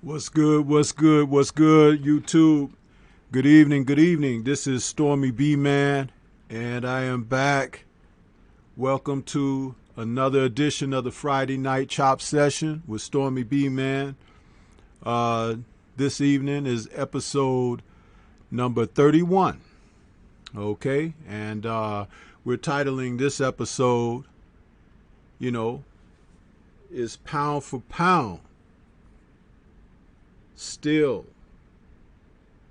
What's good? What's good? What's good, YouTube? Good evening. Good evening. This is Stormybman, and I am back. Welcome to another edition of the Friday Night Chop Session with Stormybman. This evening is episode number 31. Okay, and we're titling this episode, is Pound for Pound still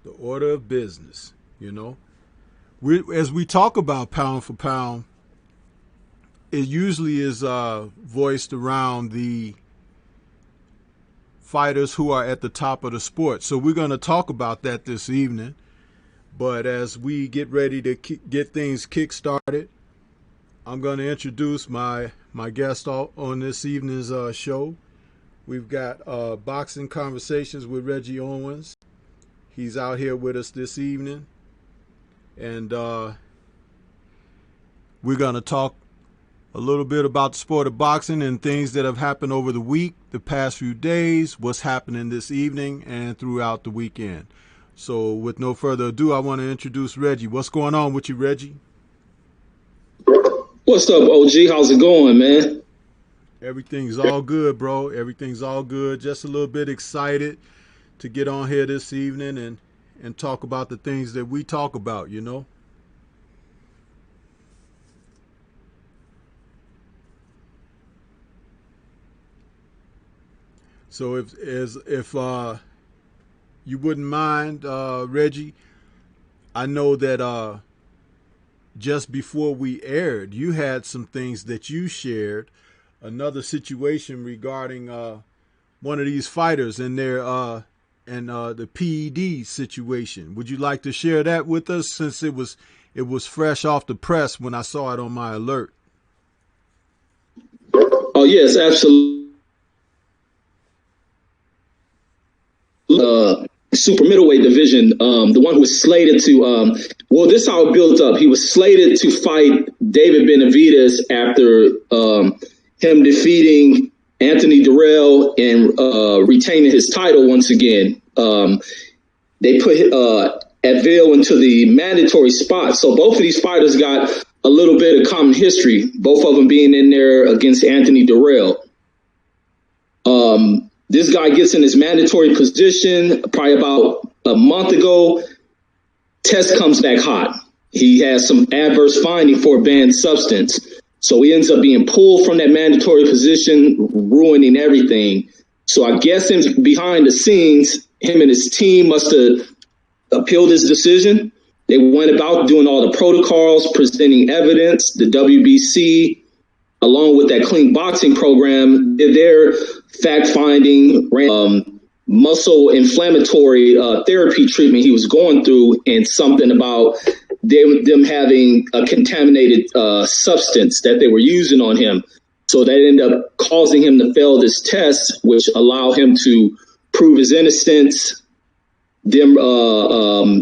the order of business? As we talk about pound for pound, it usually is voiced around the fighters who are at the top of the sport. So we're going to talk about that this evening. But as we get ready to get things kick-started, I'm going to introduce my guest on this evening's show. We've got Boxing Conversations with Reggie Owens. He's out here with us this evening. And we're going to talk a little bit about the sport of boxing and things that have happened over the week, the past few days, what's happening this evening, and throughout the weekend. So with no further ado, I want to introduce Reggie. What's going on with you, Reggie? What's up, OG? How's it going, man? Everything's all good, bro. Everything's all good. Just a little bit excited to get on here this evening and talk about the things that we talk about, So if you wouldn't mind, Reggie, I know that just before we aired, you had some things that you shared. Another situation regarding one of these fighters and their the PED situation. Would you like to share that with us, since it was fresh off the press when I saw it on my alert? Oh yes, absolutely. Super middleweight division. The one who was slated to this is how it built up. He was slated to fight David Benavidez after him defeating Anthony Durrell and retaining his title once again. They put Advil into the mandatory spot. So both of these fighters got a little bit of common history, both of them being in there against Anthony Durrell. This guy gets in his mandatory position probably about a month ago. Test comes back hot. He has some adverse finding for a banned substance. So he ends up being pulled from that mandatory position, ruining everything. So I guess him behind the scenes, him and his team must have appealed his decision. They went about doing all the protocols, presenting evidence. The WBC, along with that clean boxing program, did their fact-finding, muscle inflammatory therapy treatment he was going through, and something about them having a contaminated substance that they were using on him. So that ended up causing him to fail this test, which allowed him to prove his innocence, them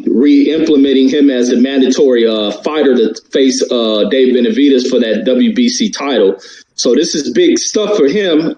re-implementing him as a mandatory fighter to face Dave Benavidez for that WBC title. So this is big stuff for him,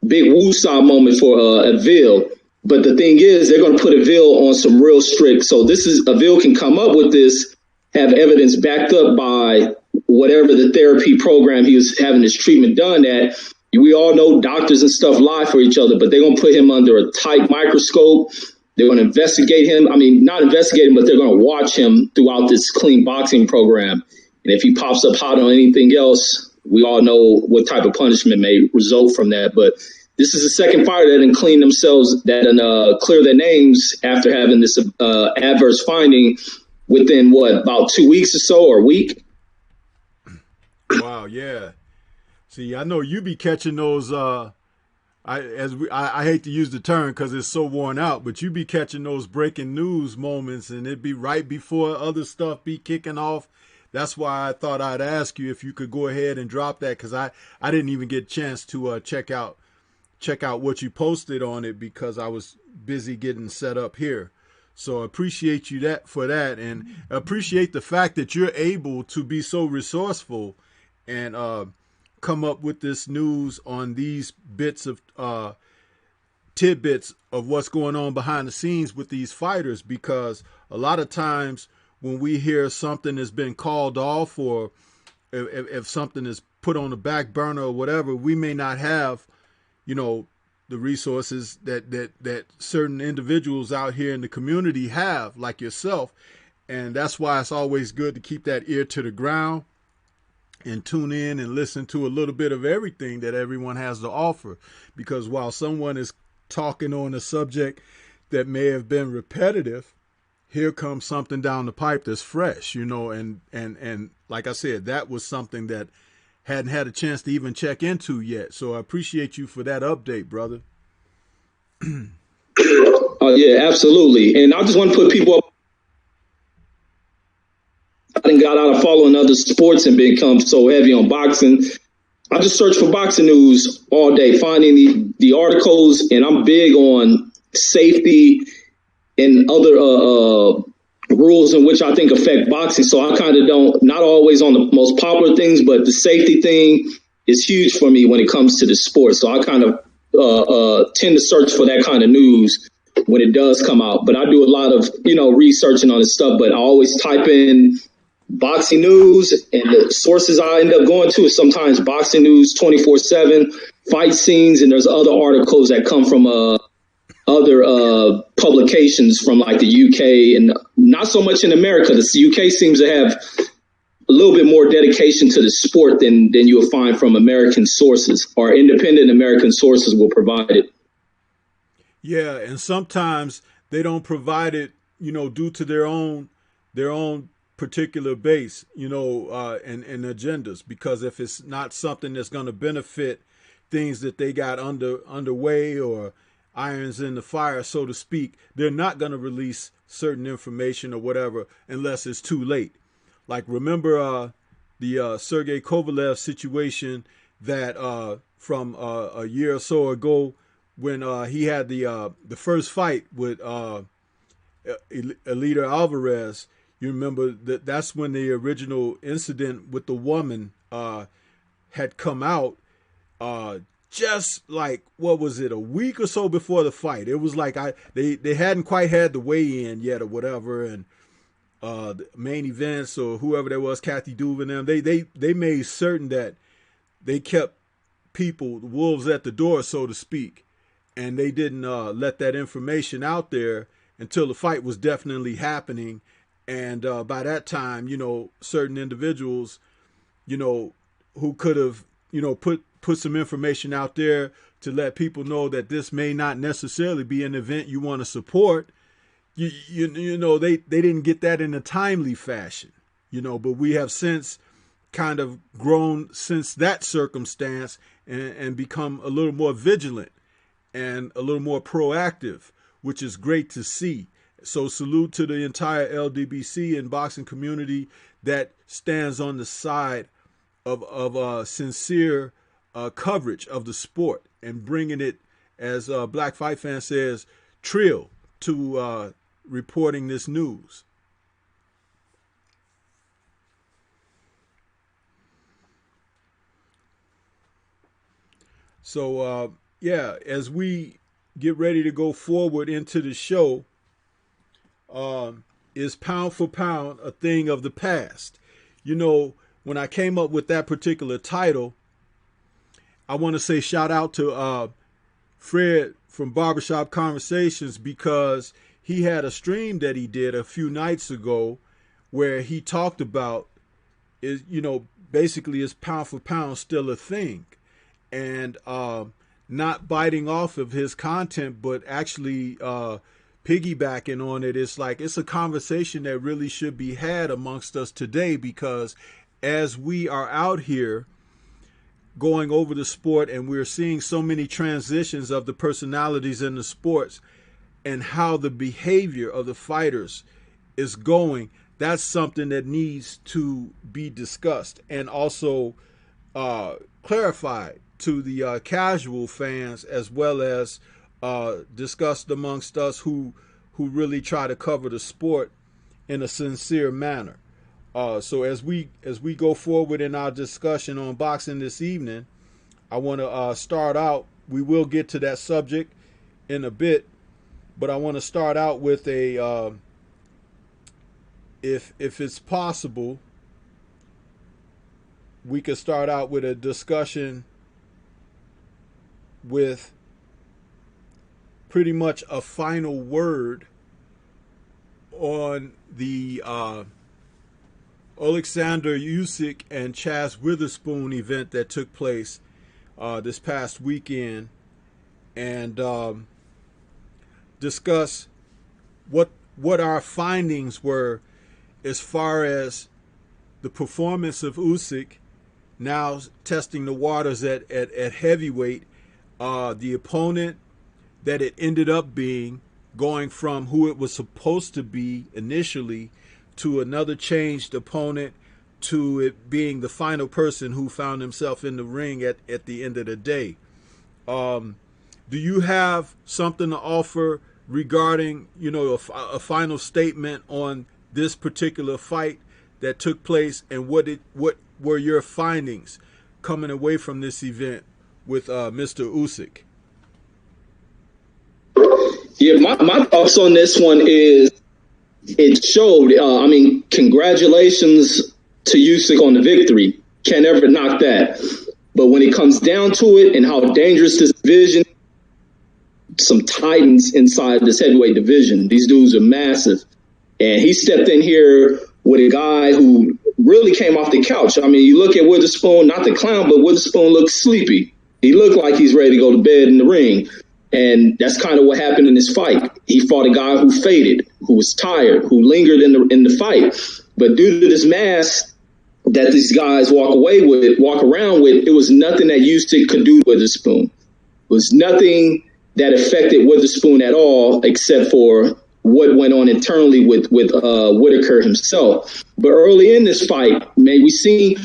big woosah moment for Advil. But the thing is, they're going to put Advil on some real strict. So this is, Advil can come up with this, have evidence backed up by whatever the therapy program he was having his treatment done at. We all know doctors and stuff lie for each other, but they're going to put him under a tight microscope. They're going to investigate him. I mean, not investigate him, but they're going to watch him throughout this clean boxing program. And if he pops up hot on anything else, we all know what type of punishment may result from that. But this is the second fighter that didn't clean themselves, that didn't clear their names after having this adverse finding within, about 2 weeks or so, or a week? Wow, yeah. See, I know you be catching those. I hate to use the term because it's so worn out, but you be catching those breaking news moments, and it'd be right before other stuff be kicking off. That's why I thought I'd ask you if you could go ahead and drop that, because I didn't even get a chance to check out what you posted on it because I was busy getting set up here. So I appreciate you for that, and appreciate the fact that you're able to be so resourceful and come up with this news on these bits of tidbits of what's going on behind the scenes with these fighters, because a lot of times when we hear something has been called off, or if something is put on the back burner or whatever, we may not have, you know, the resources that certain individuals out here in the community have, like yourself. And that's why it's always good to keep that ear to the ground and tune in and listen to a little bit of everything that everyone has to offer. Because while someone is talking on a subject that may have been repetitive, here comes something down the pipe that's fresh, you know, and like I said, that was something that hadn't had a chance to even check into yet. So I appreciate you for that update, brother. Yeah, absolutely. And I just want to put people up. I didn't got out of following other sports and become so heavy on boxing. I just search for boxing news all day, finding the articles, and I'm big on safety and other rules in which I think affect boxing. So I kind of not always on the most popular things, but the safety thing is huge for me when it comes to the sport. So I kind of tend to search for that kind of news when it does come out. But I do a lot of, researching on this stuff, but I always type in boxing news, and the sources I end up going to is sometimes boxing news 24/7, fight scenes, and there's other articles that come from other publications from like the UK, and not so much in America. The UK seems to have a little bit more dedication to the sport than you'll find from American sources, or independent American sources will provide it. Yeah, and sometimes they don't provide it, due to their own particular base, and agendas. Because if it's not something that's going to benefit things that they got underway, or irons in the fire, so to speak, they're not going to release certain information or whatever unless it's too late. Like, remember the Sergey Kovalev situation that from a year or so ago, when he had the first fight with Eliter Alvarez. You remember that's when the original incident with the woman had come out. Just like, what was it, a week or so before the fight. It was like they hadn't quite had the weigh-in yet or whatever, and the main events or whoever there was, Kathy Duve and them, they made certain that they kept people, the wolves at the door, so to speak, and they didn't let that information out there until the fight was definitely happening. And by that time, certain individuals, who could have, put some information out there to let people know that this may not necessarily be an event you want to support. They didn't get that in a timely fashion, but we have since kind of grown since that circumstance and become a little more vigilant and a little more proactive, which is great to see. So salute to the entire LDBC and boxing community that stands on the side of sincere coverage of the sport and bringing it, as Black Fight Fan says, trill to reporting this news. So, as we get ready to go forward into the show, is pound for pound a thing of the past? When I came up with that particular title, I want to say shout out to Fred from Barbershop Conversations, because he had a stream that he did a few nights ago where he talked about, basically, is pound for pound still a thing? And not biting off of his content, but actually piggybacking on it. It's like, it's a conversation that really should be had amongst us today, because as we are out here going over the sport and we're seeing so many transitions of the personalities in the sports and how the behavior of the fighters is going, that's something that needs to be discussed and also clarified to the casual fans, as well as discussed amongst us who really try to cover the sport in a sincere manner. So as we go forward in our discussion on boxing this evening, I want to start out. We will get to that subject in a bit, but I want to start out with if it's possible, we could start out with a discussion with pretty much a final word on the Alexander Usyk and Chaz Witherspoon event that took place this past weekend, and discuss what our findings were as far as the performance of Usyk now testing the waters at heavyweight, the opponent that it ended up being, going from who it was supposed to be initially to another changed opponent, to it being the final person who found himself in the ring at the end of the day. Do you have something to offer regarding, a final statement on this particular fight that took place, and what were your findings coming away from this event with Mr. Usyk? Yeah, my thoughts on this one is it showed, congratulations to Usyk on the victory. Can't ever knock that. But when it comes down to it and how dangerous this division, some titans inside this heavyweight division. These dudes are massive. And he stepped in here with a guy who really came off the couch. I mean, you look at Witherspoon, not the clown, but Witherspoon looks sleepy. He looked like he's ready to go to bed in the ring. And that's kind of what happened in this fight. He fought a guy who faded, who was tired, who lingered in the fight. But due to this mask that these guys walk around with, it was nothing that Usyk could do to Witherspoon. It was nothing that affected Witherspoon at all, except for what went on internally with Whitaker himself. But early in this fight, man, we seen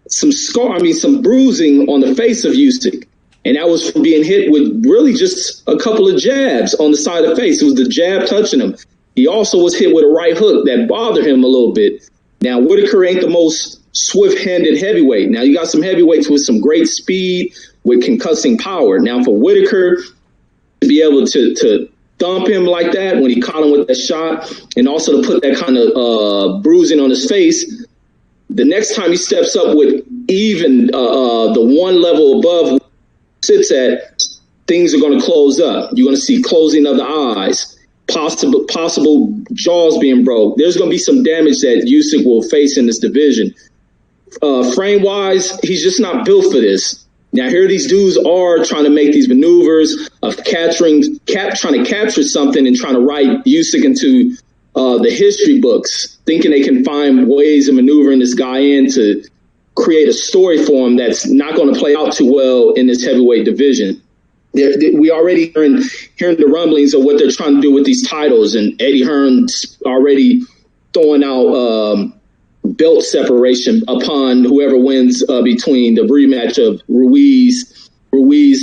some bruising on the face of Usyk. And that was from being hit with really just a couple of jabs on the side of the face. It was the jab touching him. He also was hit with a right hook that bothered him a little bit. Now, Whitaker ain't the most swift-handed heavyweight. Now, you got some heavyweights with some great speed, with concussing power. Now, for Whitaker to be able to thump him like that when he caught him with that shot, and also to put that kind of bruising on his face, the next time he steps up with even the one level above sits at, things are going to close up. You're going to see closing of the eyes, possible jaws being broke. There's going to be some damage that Usyk will face in this division. Frame-wise, he's just not built for this. Now, here these dudes are trying to make these maneuvers of trying to capture something and trying to write Usyk into the history books, thinking they can find ways of maneuvering this guy in to create a story for him that's not going to play out too well in this heavyweight division. We already hearing the rumblings of what they're trying to do with these titles, and Eddie Hearn's already throwing out belt separation upon whoever wins between the rematch of Ruiz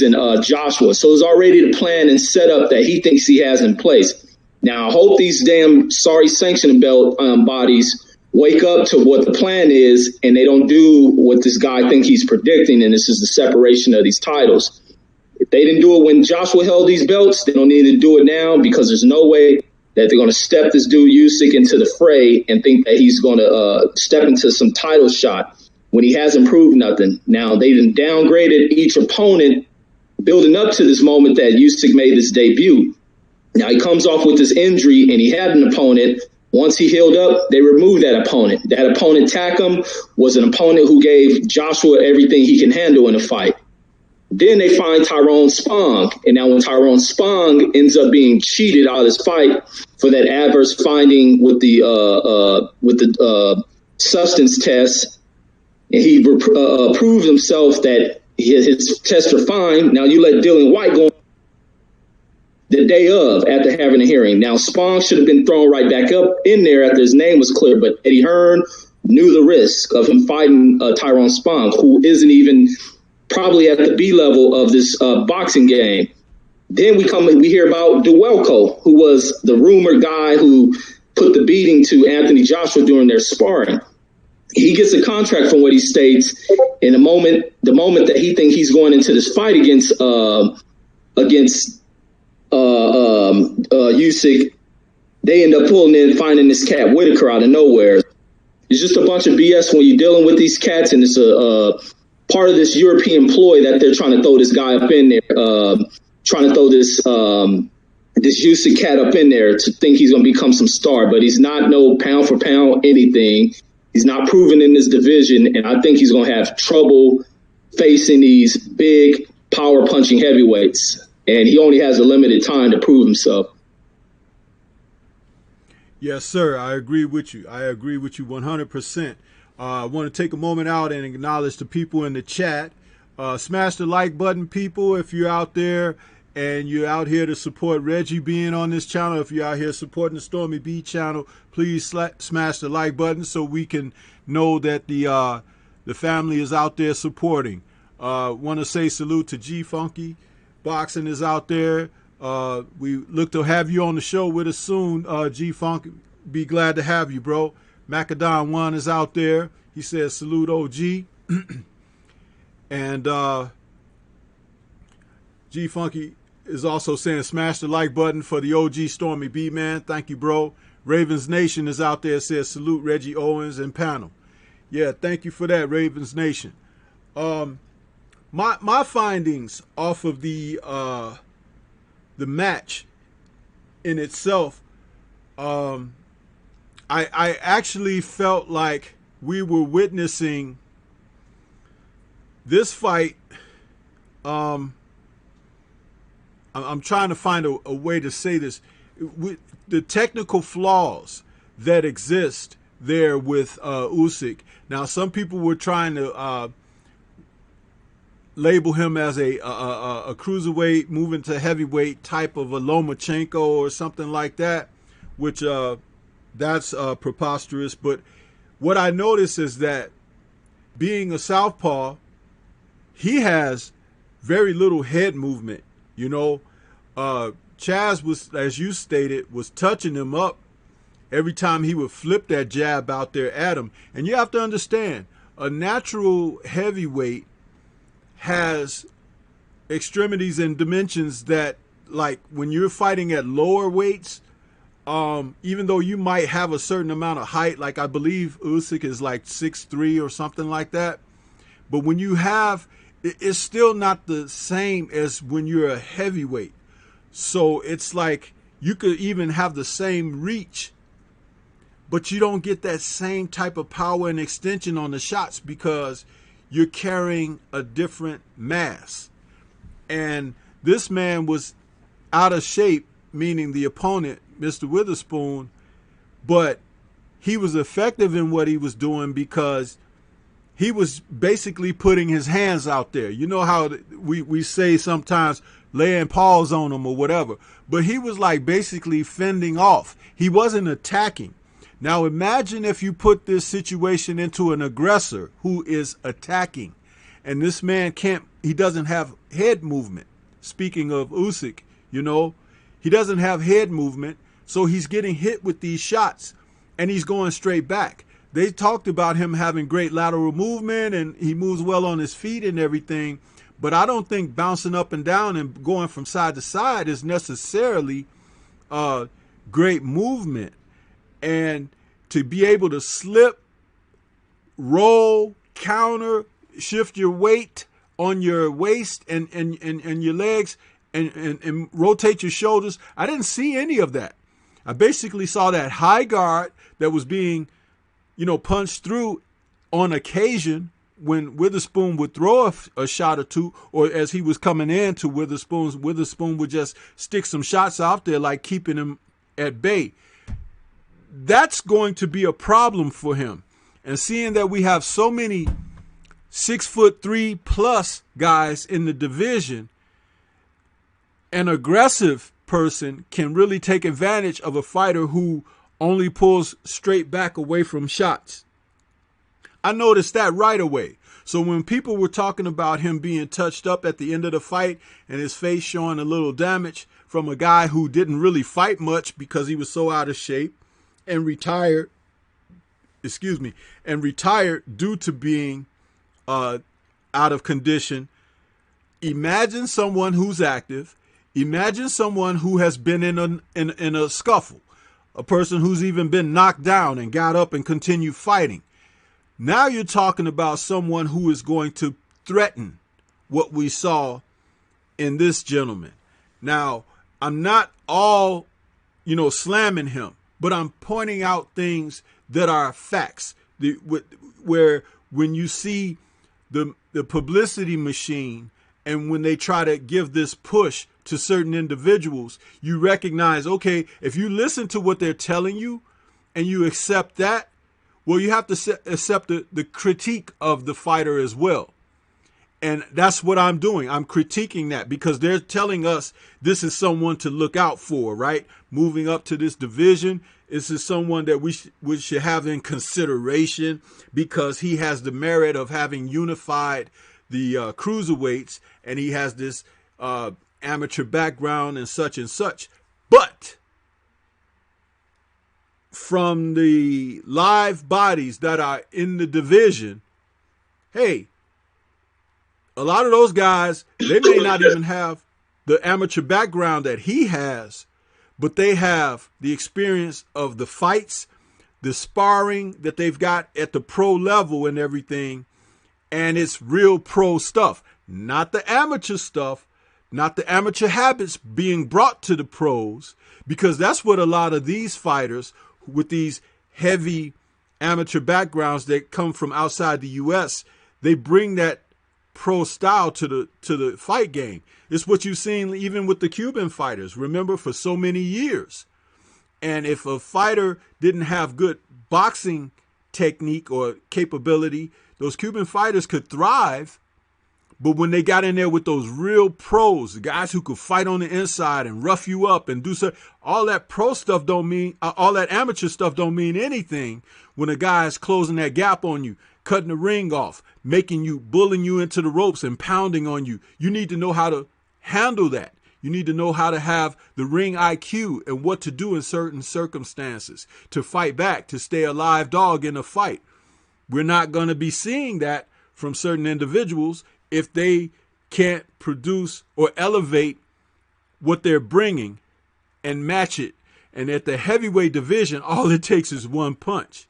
and Joshua. So it's already the plan and setup that he thinks he has in place. Now, I hope these damn sorry sanctioning belt bodies wake up to what the plan is, and they don't do what this guy thinks he's predicting, and this is the separation of these titles. If they didn't do it when Joshua held these belts, they don't need to do it now, because there's no way that they're going to step this dude Usyk into the fray and think that he's going to step into some title shot when he hasn't proved nothing. Now, they done downgraded each opponent building up to this moment that Usyk made his debut. Now, he comes off with this injury, and he had an opponent. Once he healed up, they removed that opponent. That opponent, Takam, was an opponent who gave Joshua everything he can handle in a fight. Then they find Tyrone Spong. And now when Tyrone Spong ends up being cheated out of this fight for that adverse finding with the substance test, and he proved himself that his tests are fine. Now you let Dylan White go the day of after having a hearing. Now, Spong should have been thrown right back up in there after his name was clear, but Eddie Hearn knew the risk of him fighting Tyrone Spong, who isn't even probably at the B level of this boxing game. Then we hear about Duelko, who was the rumored guy who put the beating to Anthony Joshua during their sparring. He gets a contract from what he states in the moment that he thinks he's going into this fight against against Usyk, they end up finding this cat Whitaker out of nowhere. It's just a bunch of BS when you're dealing with these cats, and it's a part of this European ploy that they're trying to throw this guy up in there, trying to throw this Usyk cat up in there to think he's going to become some star, but he's not no pound for pound anything. He's not proven in this division, and I think he's going to have trouble facing these big power punching heavyweights, and he only has a limited time to prove himself. Yes, sir. I agree with you. I agree with you 100%. I want to take a moment out and acknowledge the people in the chat. Smash the like button, people, if you're out there and you're out here to support Reggie being on this channel. If you're out here supporting the Stormy B channel, please smash the like button so we can know that the family is out there supporting. Want to say salute to G Funky. Boxing is out there. We look to have you on the show with us soon, G Funk. Be glad to have you, bro. Macadon One is out there. He says salute OG. And G Funky is also saying smash the like button for the OG Stormy B, man. Thank you, bro. Ravens Nation is out there, says salute Reggie Owens and panel. Yeah, thank you for that, Ravens Nation. My findings off of the match in itself, I actually felt like we were witnessing this fight. I'm trying to find a way to say this. With the technical flaws that exist there with Usyk. Now, some people were trying to label him as a cruiserweight moving to heavyweight type of a Lomachenko or something like that, which that's preposterous. But what I notice is that being a southpaw, he has very little head movement. You know, Chaz was, as you stated, was touching him up every time he would flip that jab out there at him. And you have to understand, a natural heavyweight has extremities and dimensions that, like, when you're fighting at lower weights, even though you might have a certain amount of height, like I believe Usyk is like 6'3" or something like that, but when you have, it's still not the same as when you're a heavyweight. So it's like you could even have the same reach, but you don't get that same type of power and extension on the shots because you're carrying a different mass. And this man was out of shape, meaning the opponent, Mr. Witherspoon, but he was effective in what he was doing because he was basically putting his hands out there. You know how we say sometimes laying paws on him or whatever, but he was like basically fending off. He wasn't attacking. Now imagine if you put this situation into an aggressor who is attacking, and this man he doesn't have head movement. Speaking of Usyk, you know, he doesn't have head movement, so he's getting hit with these shots and he's going straight back. They talked about him having great lateral movement and he moves well on his feet and everything, but I don't think bouncing up and down and going from side to side is necessarily great movement. And to be able to slip, roll, counter, shift your weight on your waist and your legs and rotate your shoulders, I didn't see any of that. I basically saw that high guard that was being, you know, punched through on occasion when Witherspoon would throw a shot or two, or as he was coming in to Witherspoon would just stick some shots out there, like keeping him at bay. That's going to be a problem for him. And seeing that we have so many 6'3" guys in the division, an aggressive person can really take advantage of a fighter who only pulls straight back away from shots. I noticed that right away. So when people were talking about him being touched up at the end of the fight and his face showing a little damage from a guy who didn't really fight much because he was so out of shape and retired due to being out of condition. Imagine someone who's active. Imagine someone who has been in a scuffle, a person who's even been knocked down and got up and continued fighting. Now you're talking about someone who is going to threaten what we saw in this gentleman. Now, I'm not all, slamming him, but I'm pointing out things that are facts. Where when you see the publicity machine and when they try to give this push to certain individuals, you recognize, okay, if you listen to what they're telling you and you accept that, well, you have to accept the critique of the fighter as well. And that's what I'm doing. I'm critiquing that because they're telling us this is someone to look out for, right? Moving up to this division, this is someone that we should have in consideration because he has the merit of having unified the cruiserweights, and he has this amateur background and such and such. But from the live bodies that are in the division, hey, a lot of those guys, they may not even have the amateur background that he has, but they have the experience of the fights, the sparring that they've got at the pro level and everything. And it's real pro stuff, not the amateur stuff, not the amateur habits being brought to the pros, because that's what a lot of these fighters with these heavy amateur backgrounds that come from outside the U.S., they bring that pro style to the fight game. It's what you've seen even with the Cuban fighters, remember, for so many years. And if a fighter didn't have good boxing technique or capability, those Cuban fighters could thrive. But when they got in there with those real pros, the guys who could fight on the inside and rough you up and do so, all that pro stuff don't mean, all that amateur stuff don't mean anything when a guy is closing that gap on you, cutting the ring off, bullying you into the ropes and pounding on you. You need to know how to handle that. You need to know how to have the ring IQ and what to do in certain circumstances to fight back, to stay a live dog in a fight. We're not going to be seeing that from certain individuals if they can't produce or elevate what they're bringing and match it. And at the heavyweight division, all it takes is one punch.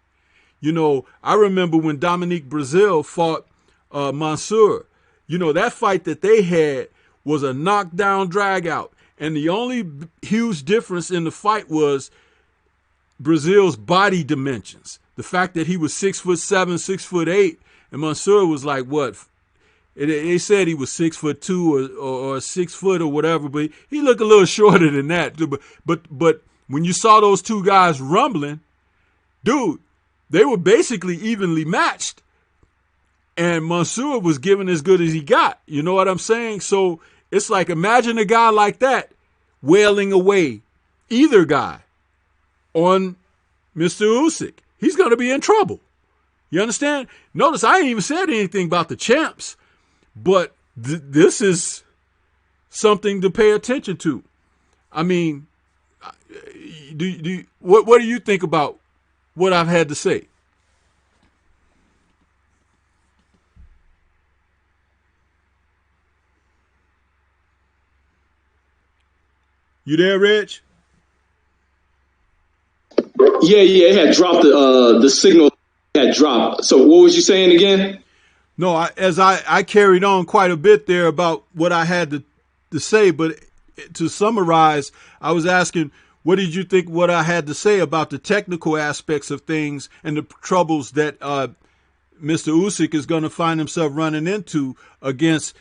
I remember when Dominique Brazil fought Mansour, that fight that they had was a knockdown drag out. And the only huge difference in the fight was Brazil's body dimensions. The fact that he was 6'7", 6'8", and Mansour was like, what? They said he was 6'2" or 6 foot or whatever, but he looked a little shorter than that. But when you saw those two guys rumbling, dude, they were basically evenly matched. And Mansour was giving as good as he got. You know what I'm saying? So it's like, imagine a guy like that wailing away either guy on Mr. Usyk. He's going to be in trouble. You understand? Notice I ain't even said anything about the champs, but this is something to pay attention to. I mean, what do you think about what I've had to say? You there, Rich? Yeah, it had dropped. The signal had dropped. So what was you saying again? No, I carried on quite a bit there about what I had to say, but to summarize, I was asking, what did you think what I had to say about the technical aspects of things and the troubles that Mr. Usyk is going to find himself running into against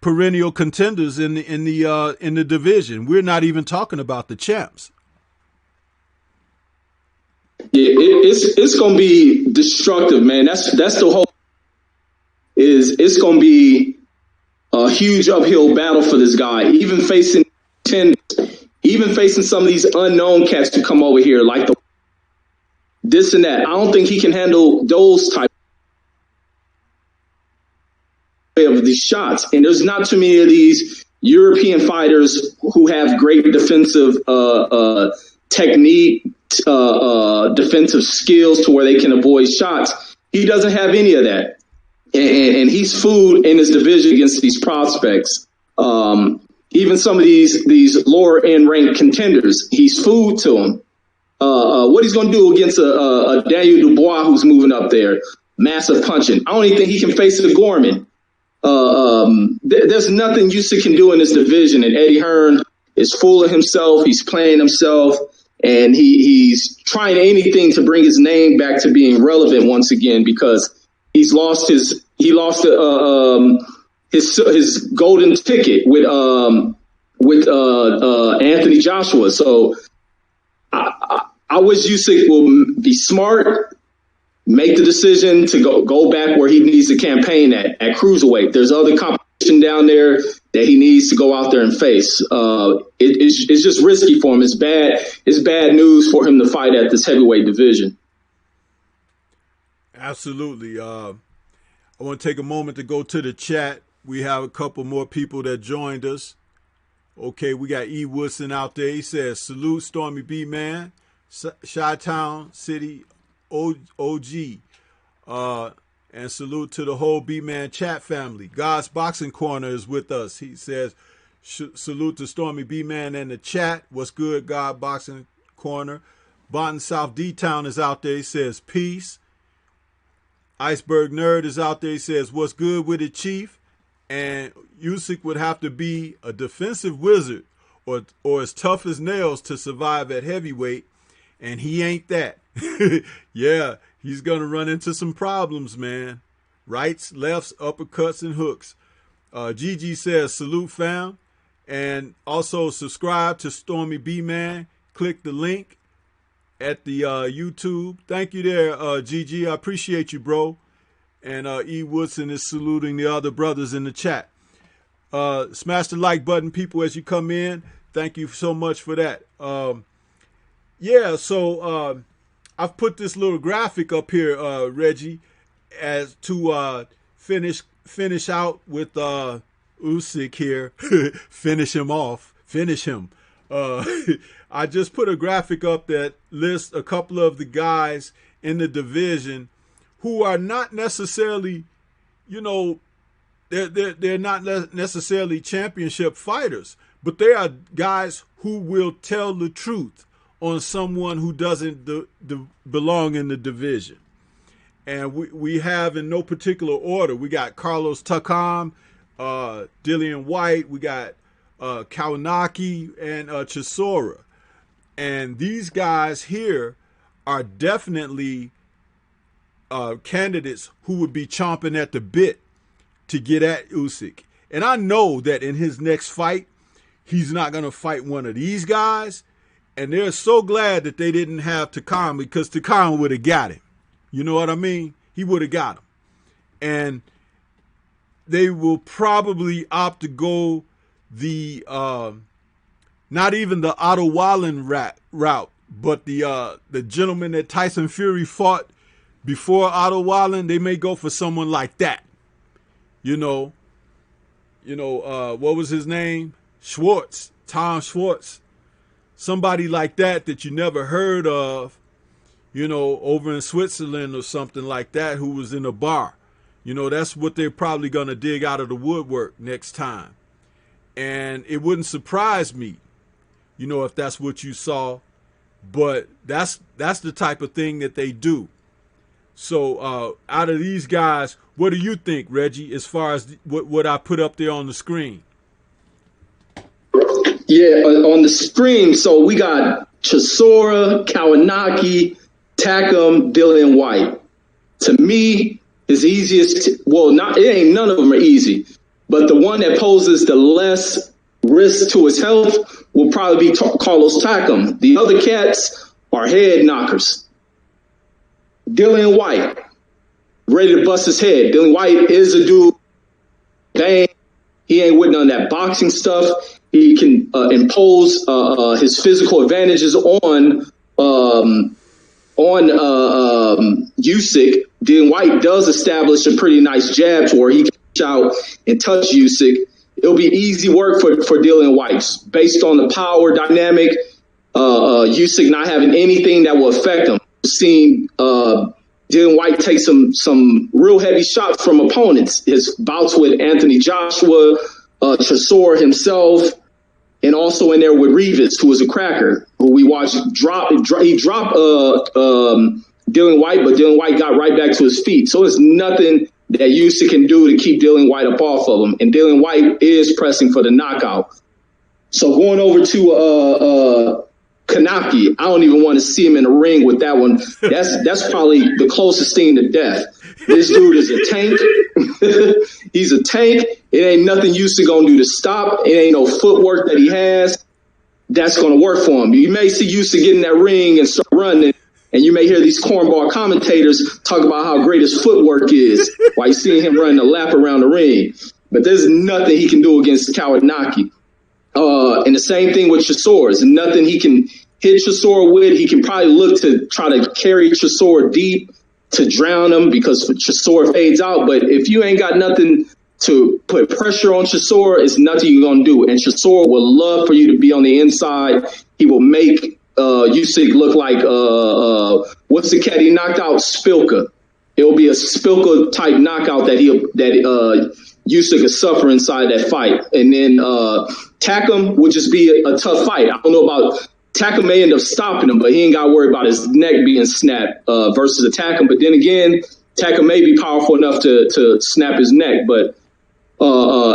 perennial contenders in the division? We're not even talking about the champs. Yeah, it's going to be destructive, man. That's the whole. It's going to be a huge uphill battle for this guy, even facing some of these unknown cats to come over here, like this and that. I don't think he can handle those type of these shots. And there's not too many of these European fighters who have great defensive technique, defensive skills to where they can avoid shots. He doesn't have any of that. And he's food in his division against these prospects. even some of these lower end ranked contenders. He's food to them. What he's going to do against a Daniel Dubois who's moving up there, massive punching. I don't even think he can face a Gorman. There's nothing Usyk can do in this division, and Eddie Hearn is full of himself. He's playing himself, and he's trying anything to bring his name back to being relevant once again, because he's lost his golden ticket with Anthony Joshua. So I wish Usyk will be smart, make the decision to go back where he needs to campaign at cruiserweight. There's other competition down there that he needs to go out there and face. It's just risky for him. It's bad news for him to fight at this heavyweight division. Absolutely. I want to take a moment to go to the chat. We have a couple more people that joined us. Okay, we got E. Woodson out there. He says, salute Stormy B, man. Chi-Town City OG. And salute to the whole B-Man chat family. God's Boxing Corner is with us. He says, salute to Stormy B-Man and the chat. What's good, God Boxing Corner? Bonton South D-Town is out there. He says, peace. Iceberg Nerd is out there. He says, what's good with it, Chief? And Usyk would have to be a defensive wizard or as tough as nails to survive at heavyweight. And he ain't that. Yeah, he's going to run into some problems, man. Rights, lefts, uppercuts, and hooks. Gigi says, salute, fam. And also subscribe to Stormy B-Man. Click the link at the YouTube. Thank you there, Gigi. I appreciate you, bro. And E. Woodson is saluting the other brothers in the chat. Smash the like button, people, as you come in. Thank you so much for that. Yeah, so I've put this little graphic up here, Reggie, as to finish out with Usyk here. Finish him off. Finish him. I just put a graphic up that lists a couple of the guys in the division who are not necessarily, you know, they're not necessarily championship fighters, but they are guys who will tell the truth on someone who doesn't belong in the division. And we have, in no particular order, we got Carlos Takam, Dillian White, we got Kawanaki, and Chisora. And these guys here are definitely candidates who would be chomping at the bit to get at Usyk. And I know that in his next fight, he's not going to fight one of these guys. And they're so glad that they didn't have Takam, because Takam would have got him. You know what I mean? He would have got him. And they will probably opt to go the, not even the Otto Wallen route, but the gentleman that Tyson Fury fought before Otto Wallen. They may go for someone like that. You know, what was his name? Schwartz, Tom Schwartz. Somebody like that you never heard of, you know, over in Switzerland or something like that, who was in a bar. You know, that's what they're probably going to dig out of the woodwork next time. And it wouldn't surprise me, you know, if that's what you saw. But that's the type of thing that they do. So out of these guys, what do you think, Reggie, as far as what I put up there on the screen? Yeah, on the screen, so we got Chisora, Kawanaki, Takam, Dillian White. To me, his easiest, it ain't none of them are easy, but the one that poses the less risk to his health will probably be Carlos Takam. The other cats are head knockers. Dillian White, ready to bust his head. Dillian White is a dude, dang, he ain't with none of that boxing stuff. He can impose his physical advantages on Usyk. Dillian White does establish a pretty nice jab to where he can reach out and touch Usyk. It'll be easy work for Dillian White based on the power dynamic. Usyk not having anything that will affect him. We've seen Dillian White take some real heavy shots from opponents. His bouts with Anthony Joshua, Chisora himself, and also in there with Revis, who was a cracker, who we watched drop. He dropped Dylan White, but Dylan White got right back to his feet. So it's nothing that Usyk can do to keep Dylan White up off of him. And Dylan White is pressing for the knockout. So going over to Kanaki, I don't even want to see him in the ring with that one. That's probably the closest thing to death. This dude is a tank. He's a tank. It ain't nothing Usyk gonna do to stop. It ain't no footwork that he has that's gonna work for him. You may see Usyk get in that ring and start running, and you may hear these cornball commentators talk about how great his footwork is while you see him running a lap around the ring. But there's nothing he can do against Kawanaki. And the same thing with Chisora. There's nothing he can hit Chisora with. He can probably look to try to carry Chisora deep to drown him because Chisora fades out. But if you ain't got nothing to put pressure on Chisora, it's nothing you're going to do. And Chisora will love for you to be on the inside. He will make Usyk look like, what's the cat he knocked out? Spilka. It'll be a Spilka type knockout that Usyk could suffer inside that fight. And then Takam would just be a tough fight. I don't know about Takam may end up stopping him, but he ain't got to worry about his neck being snapped versus a Takam. But then again, Takam may be powerful enough to snap his neck. But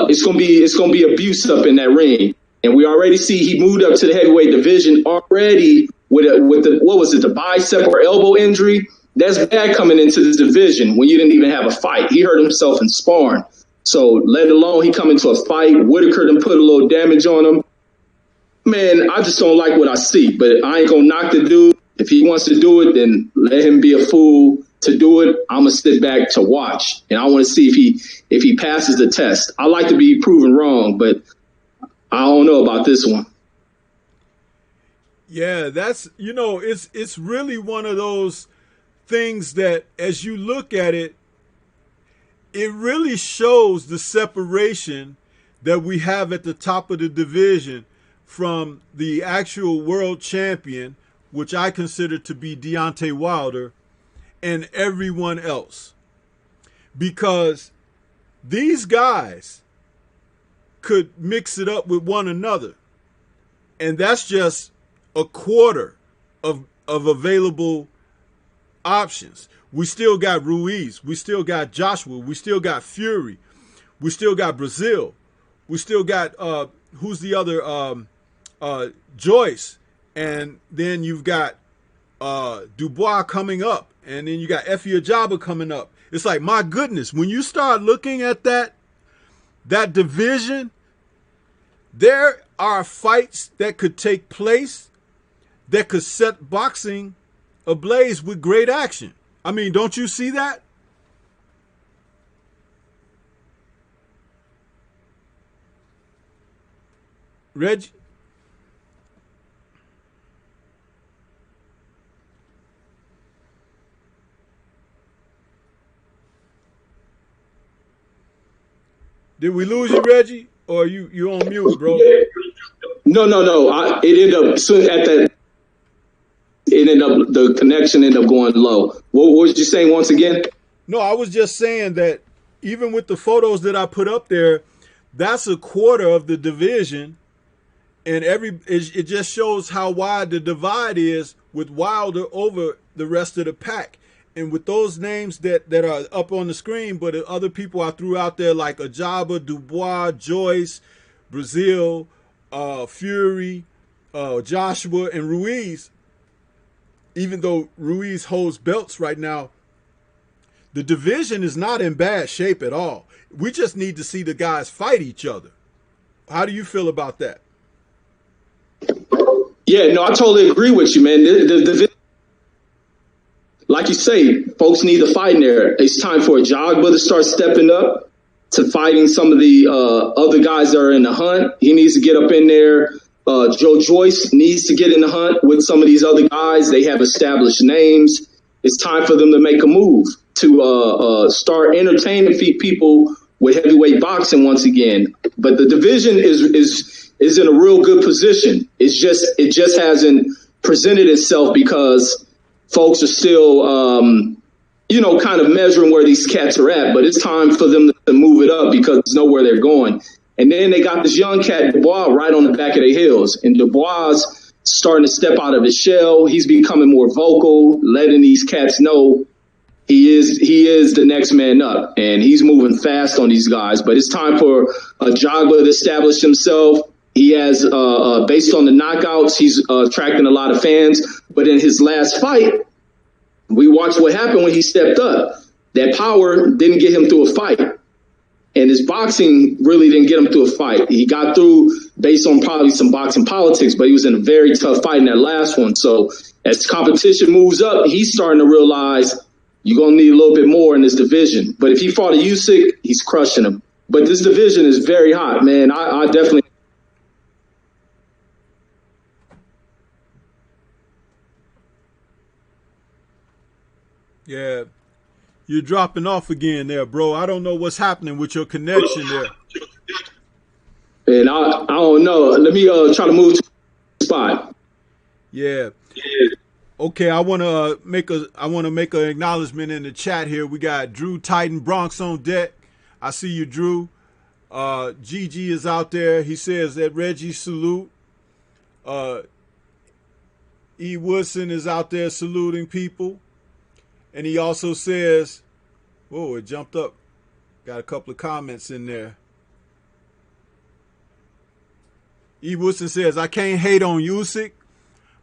it's gonna be abuse up in that ring. And we already see he moved up to the heavyweight division already with the bicep or elbow injury. That's bad coming into this division when you didn't even have a fight. He hurt himself in sparring. So let alone he come into a fight. Whitaker done put a little damage on him. Man, I just don't like what I see. But I ain't gonna knock the dude. If he wants to do it, then let him be a fool to do it. I'm gonna sit back to watch, and I want to see if he passes the test. I like to be proven wrong, but I don't know about this one. Yeah, that's it's really one of those things that as you look at it, it really shows the separation that we have at the top of the division from the actual world champion, which I consider to be Deontay Wilder, and everyone else. Because these guys could mix it up with one another. And that's just a quarter of available options. We still got Ruiz. We still got Joshua. We still got Fury. We still got Brazil. We still got, who's the other, Joyce. And then you've got Dubois coming up. And then you got Effie Ajaba coming up. It's like, my goodness, when you start looking at that division, there are fights that could take place that could set boxing ablaze with great action. I mean, don't you see that? Reggie? Did we lose you, Reggie? Or you on mute, bro? No. The connection ended up going low. What was you saying once again? No, I was just saying that even with the photos that I put up there, that's a quarter of the division, and it just shows how wide the divide is with Wilder over the rest of the pack. And with those names that are up on the screen, but other people I threw out there like Ajaba, Dubois, Joyce, Brazil, Fury, Joshua, and Ruiz, even though Ruiz holds belts right now, the division is not in bad shape at all. We just need to see the guys fight each other. How do you feel about that? Yeah, no, I totally agree with you, man. The like you say, folks need to fight in there. It's time for Ajagba to start stepping up to fighting some of the other guys that are in the hunt. He needs to get up in there. Joe Joyce needs to get in the hunt with some of these other guys. They have established names. It's time for them to make a move to start entertaining people with heavyweight boxing once again. But the division is in a real good position. It just hasn't presented itself because folks are still, kind of measuring where these cats are at. But it's time for them to move it up because it's nowhere they're going. And then they got this young cat, Dubois, right on the back of their heels. And Dubois starting to step out of his shell. He's becoming more vocal, letting these cats know he is the next man up. And he's moving fast on these guys. But it's time for Jogba to establish himself. He has, based on the knockouts, he's attracting a lot of fans. But in his last fight, we watched what happened when he stepped up. That power didn't get him through a fight. And his boxing really didn't get him through a fight. He got through based on probably some boxing politics, but he was in a very tough fight in that last one. So as competition moves up, he's starting to realize you're going to need a little bit more in this division. But if he fought a Usyk, he's crushing him. But this division is very hot, man. I definitely. Yeah. You're dropping off again there, bro. I don't know what's happening with your connection there. And I don't know. Let me try to move to the spot. Yeah. Okay, I want to make an acknowledgement in the chat here. We got Drew Titan Bronx on deck. I see you, Drew. GG is out there. He says that Reggie salute. E. Woodson is out there saluting people. And he also says, whoa, it jumped up. Got a couple of comments in there. E. Woodson says, I can't hate on Usyk,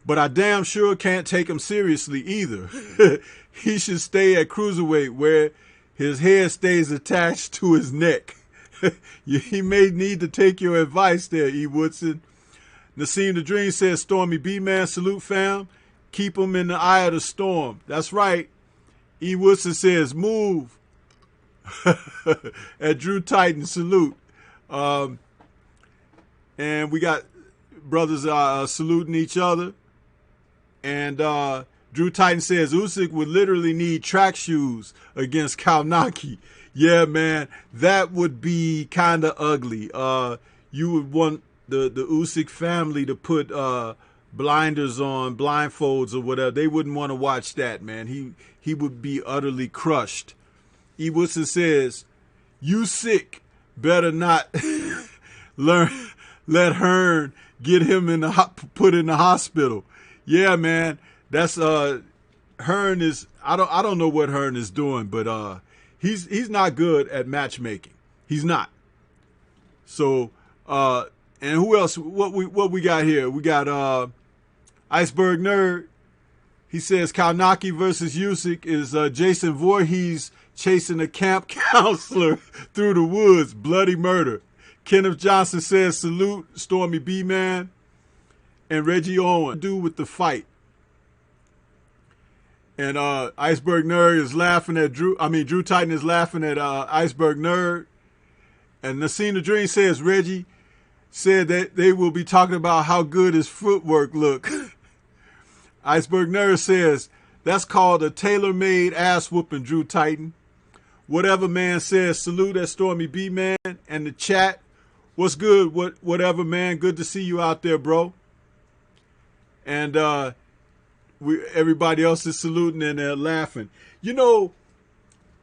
but I damn sure can't take him seriously either. He should stay at cruiserweight where his head stays attached to his neck. He may need to take your advice there, E. Woodson. Nassim the Dream says, Stormybman, salute fam. Keep him in the eye of the storm. That's right. E. Woodson says, move. At Drew Titan, salute. And we got brothers saluting each other. And Drew Titan says, Usyk would literally need track shoes against Kaunaki. Yeah, man, that would be kind of ugly. You would want the Usyk family to put blinders on, blindfolds or whatever. They wouldn't want to watch that, man. He would be utterly crushed. E. Woodson says, Usyk better not let Hearn get him put in the hospital. Yeah, man. That's Hearn is I don't know what Hearn is doing, but he's not good at matchmaking. He's not. So and who else? What we got here? We got Iceberg Nerd. He says Kaunaki versus Usyk is Jason Voorhees chasing a camp counselor through the woods. Bloody murder. Kenneth Johnson says salute Stormybman and Reggie Owen. Do with the fight. And Iceberg Nerd is laughing at Drew. Drew Titan is laughing at Iceberg Nerd. And Nassim the Dream says Reggie said that they will be talking about how good his footwork look. Iceberg Nerd says, that's called a tailor-made ass whooping, Drew Titan. Whatever man says, salute at Stormybman and the chat. What's good? Whatever man, good to see you out there, bro. And everybody else is saluting and they're laughing. You know,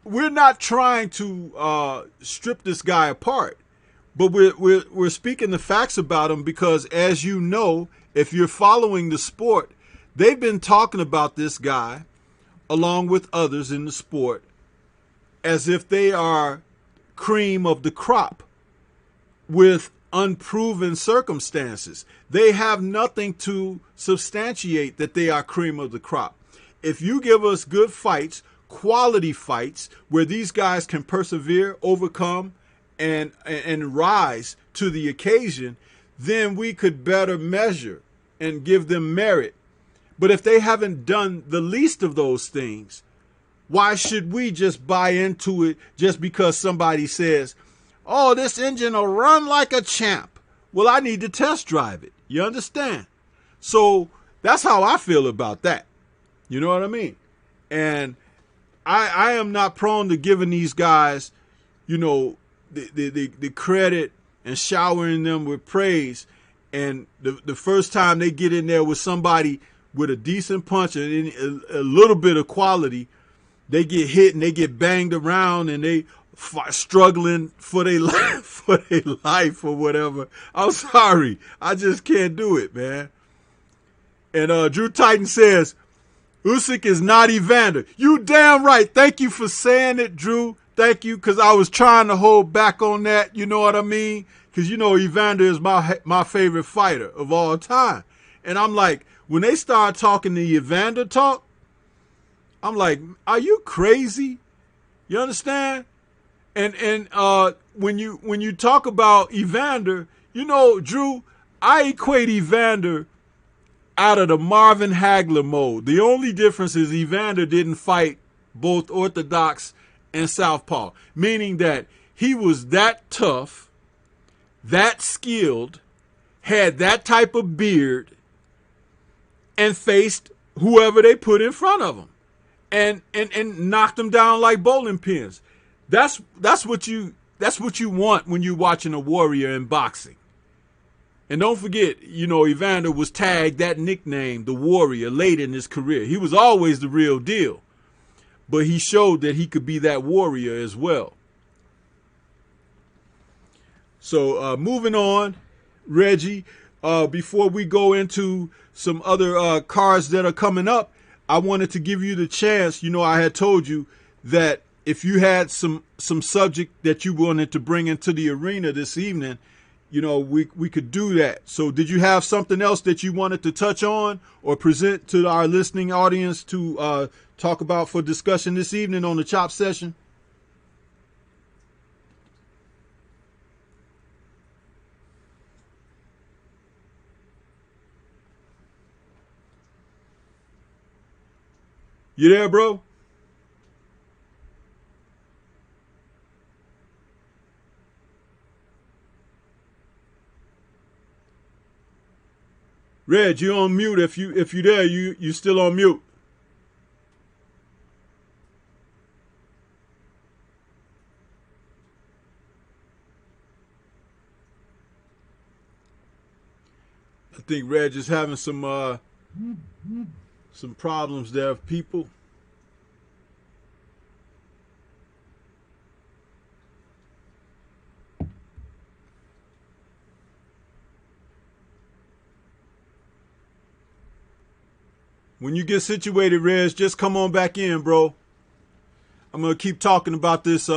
we're not trying to strip this guy apart, but we're speaking the facts about him because, as you know, if you're following the sport, they've been talking about this guy, along with others in the sport, as if they are cream of the crop with unproven circumstances. They have nothing to substantiate that they are cream of the crop. If you give us good fights, quality fights, where these guys can persevere, overcome, and rise to the occasion, then we could better measure and give them merit. But if they haven't done the least of those things, why should we just buy into it just because somebody says, oh, this engine will run like a champ? Well, I need to test drive it. You understand? So that's how I feel about that. You know what I mean? And I am not prone to giving these guys, you know, the credit and showering them with praise. And the first time they get in there with somebody with a decent punch and a little bit of quality, they get hit and they get banged around and they struggling for their life, for their life or whatever. I'm sorry, I just can't do it, man. And Drew Titan says Usyk is not Evander. You damn right. Thank you for saying it, Drew. Thank you, because I was trying to hold back on that. You know what I mean? Because you know Evander is my favorite fighter of all time, and I'm like, when they start talking the Evander talk, I'm like, are you crazy? You understand? And when you talk about Evander, you know, Drew, I equate Evander out of the Marvin Hagler mode. The only difference is Evander didn't fight both Orthodox and Southpaw, meaning that he was that tough, that skilled, had that type of beard, and faced whoever they put in front of him, and knocked them down like bowling pins. That's what you want when you're watching a warrior in boxing. And don't forget, you know, Evander was tagged that nickname, the Warrior, late in his career. He was always the real deal, but he showed that he could be that warrior as well. So moving on, Reggie, before we go into some other cards that are coming up, I wanted to give you the chance. You know, I had told you that if you had some subject that you wanted to bring into the arena this evening, you know, we could do that. So did you have something else that you wanted to touch on or present to our listening audience to talk about for discussion this evening on the Chop Session? You there, bro? Reg, you on mute. If you there, you still on mute. I think Reg is having some problems there, people. When you get situated, Reg, just come on back in, bro. I'm gonna keep talking about this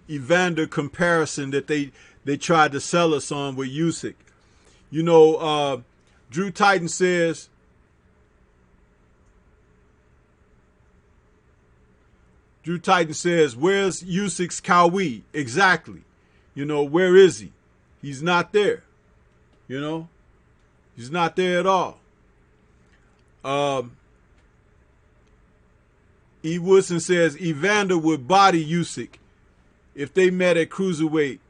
Evander comparison that they tried to sell us on with Usyk. You know, Drew Titan says where's Usyk's Kawi? Exactly. You know, where is he? He's not there. You know, he's not there at all. E. Woodson says Evander would body Usyk if they met at cruiserweight.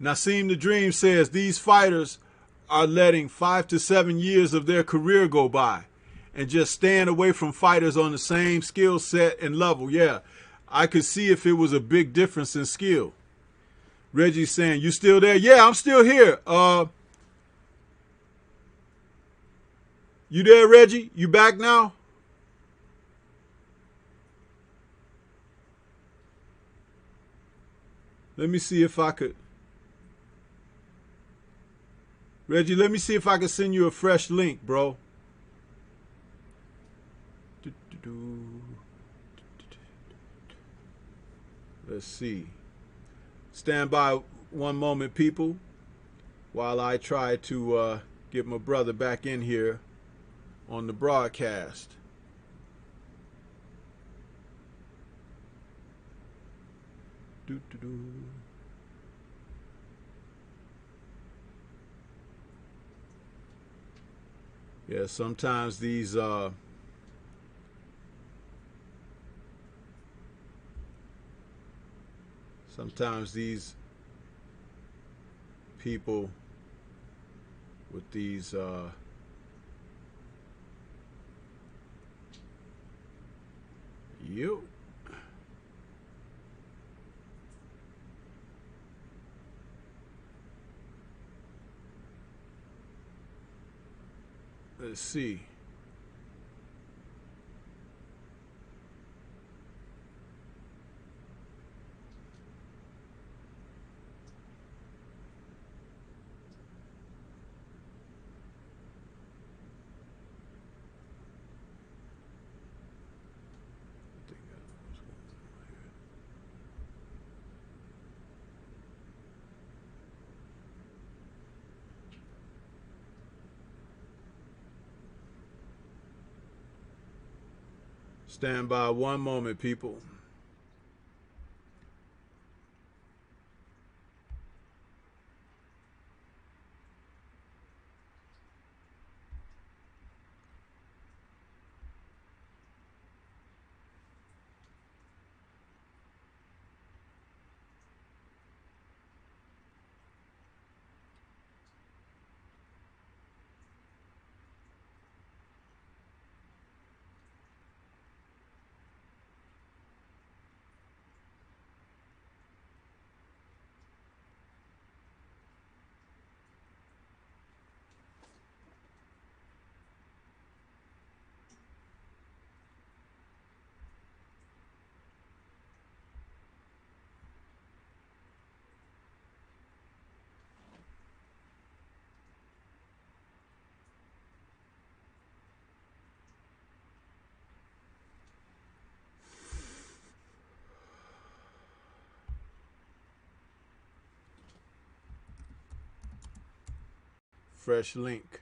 Nassim the Dream says these fighters are letting 5 to 7 years of their career go by and just staying away from fighters on the same skill set and level. Yeah, I could see if it was a big difference in skill. Reggie's saying, you still there? Yeah, I'm still here. You there, Reggie? You back now? Let me see if I could. Reggie, let me see if I can send you a fresh link, bro. Let's see. Stand by one moment, people, while I try to get my brother back in here on the broadcast. Yeah, sometimes these people with these you. Let's see. Stand by one moment, people. Fresh link.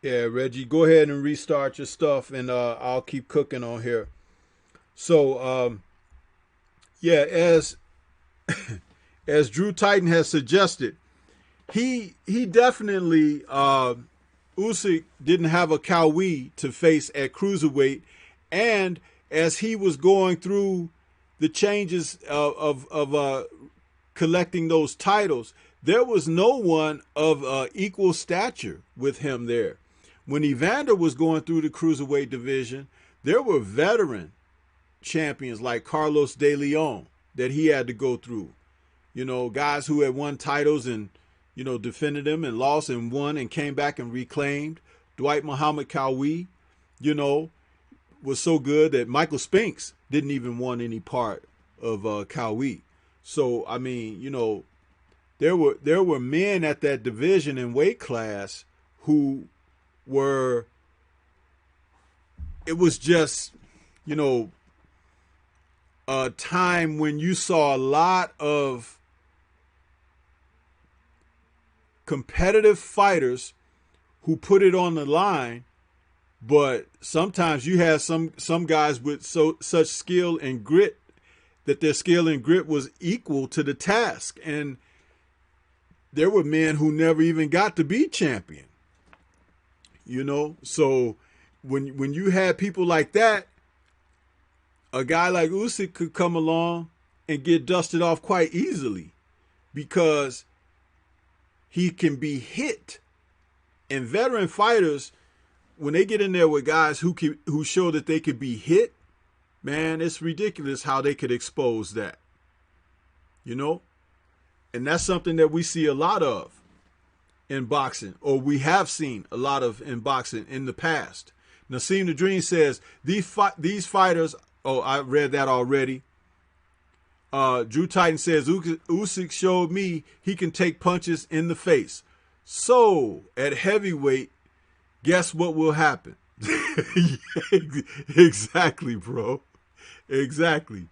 Yeah, Reggie, go ahead and restart your stuff, and I'll keep cooking on here. So, yeah, as Drew Titan has suggested, he definitely Usyk didn't have a Cowie to face at cruiserweight, and as he was going through the changes of collecting those titles, there was no one of equal stature with him there. When Evander was going through the cruiserweight division, there were veteran champions like Carlos De Leon that he had to go through. You know, guys who had won titles and, you know, defended them and lost and won and came back and reclaimed. Dwight Muhammad Cowie, you know, was so good that Michael Spinks didn't even want any part of Cowie. So, I mean, you know, there were men at that division and weight class who were, it was just, you know, a time when you saw a lot of competitive fighters who put it on the line, but sometimes you had some guys with such skill and grit that their skill and grit was equal to the task. And there were men who never even got to be champion. You know, so when you had people like that, a guy like Usyk could come along and get dusted off quite easily because he can be hit. And veteran fighters, when they get in there with guys who show that they could be hit, man, it's ridiculous how they could expose that. You know? And that's something that we see a lot of in boxing, or we have seen a lot of in boxing in the past. Nassim the Dream says, these fighters, oh, I read that already. Drew Titan says, Usyk showed me he can take punches in the face. So, at heavyweight, guess what will happen? Exactly, bro. Exactly.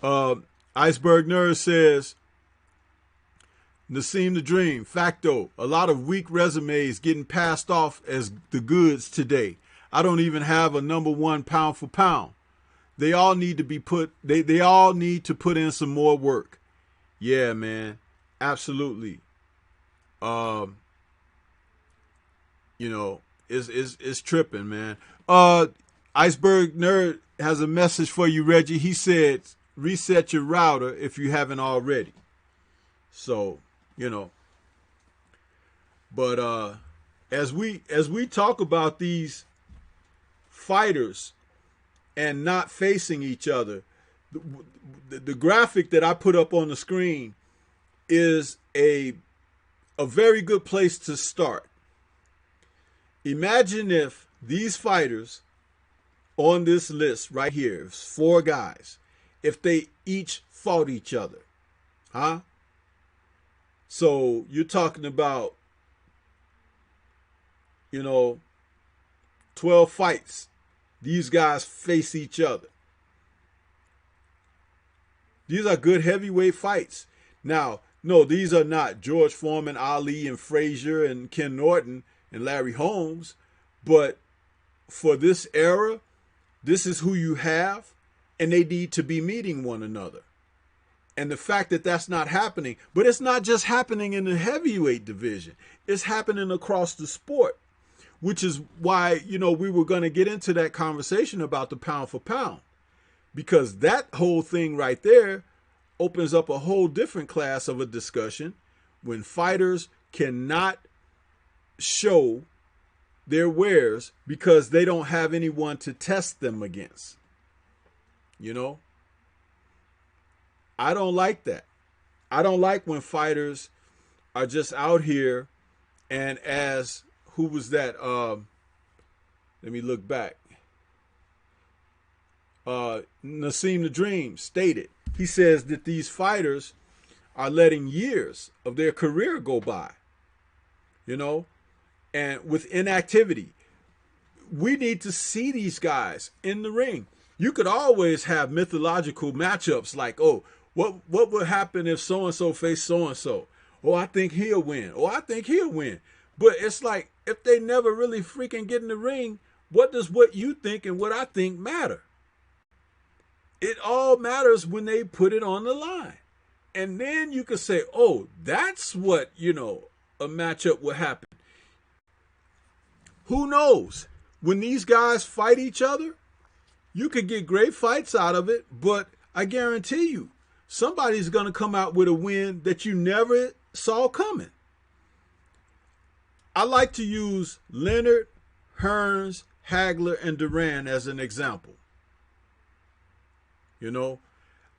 Iceberg Nerd says, Nassim the Dream, facto, a lot of weak resumes getting passed off as the goods today. I don't even have a number one pound for pound. They all need to be they all need to put in some more work. Yeah, man. Absolutely. You know, it's tripping, man. Iceberg Nerd has a message for you, Reggie. He said, reset your router if you haven't already. So, you know. But as we talk about these fighters and not facing each other, the graphic that I put up on the screen is a very good place to start. Imagine if these fighters on this list right here, 4 guys, if they each fought each other, huh? So you're talking about, 12 fights. These guys face each other. These are good heavyweight fights. Now, no, these are not George Foreman, Ali, and Frazier, and Ken Norton, and Larry Holmes. But for this era, this is who you have, and they need to be meeting one another. And the fact that that's not happening, but it's not just happening in the heavyweight division. It's happening across the sport, which is why, we were going to get into that conversation about the pound for pound, because that whole thing right there opens up a whole different class of a discussion when fighters cannot show their wares because they don't have anyone to test them against. I don't like that. I don't like when fighters are just out here, and as who was that? Let me look back. Nassim the Dream stated, he says that these fighters are letting years of their career go by, and with inactivity. We need to see these guys in the ring. You could always have mythological matchups like, oh, what would happen if so-and-so faced so-and-so? Oh, I think he'll win. Oh, I think he'll win. But it's like, if they never really freaking get in the ring, what does what you think and what I think matter? It all matters when they put it on the line. And then you could say, oh, that's what, a matchup will happen. Who knows? When these guys fight each other, you could get great fights out of it, but I guarantee you, somebody's going to come out with a win that you never saw coming. I like to use Leonard, Hearns, Hagler, and Duran as an example.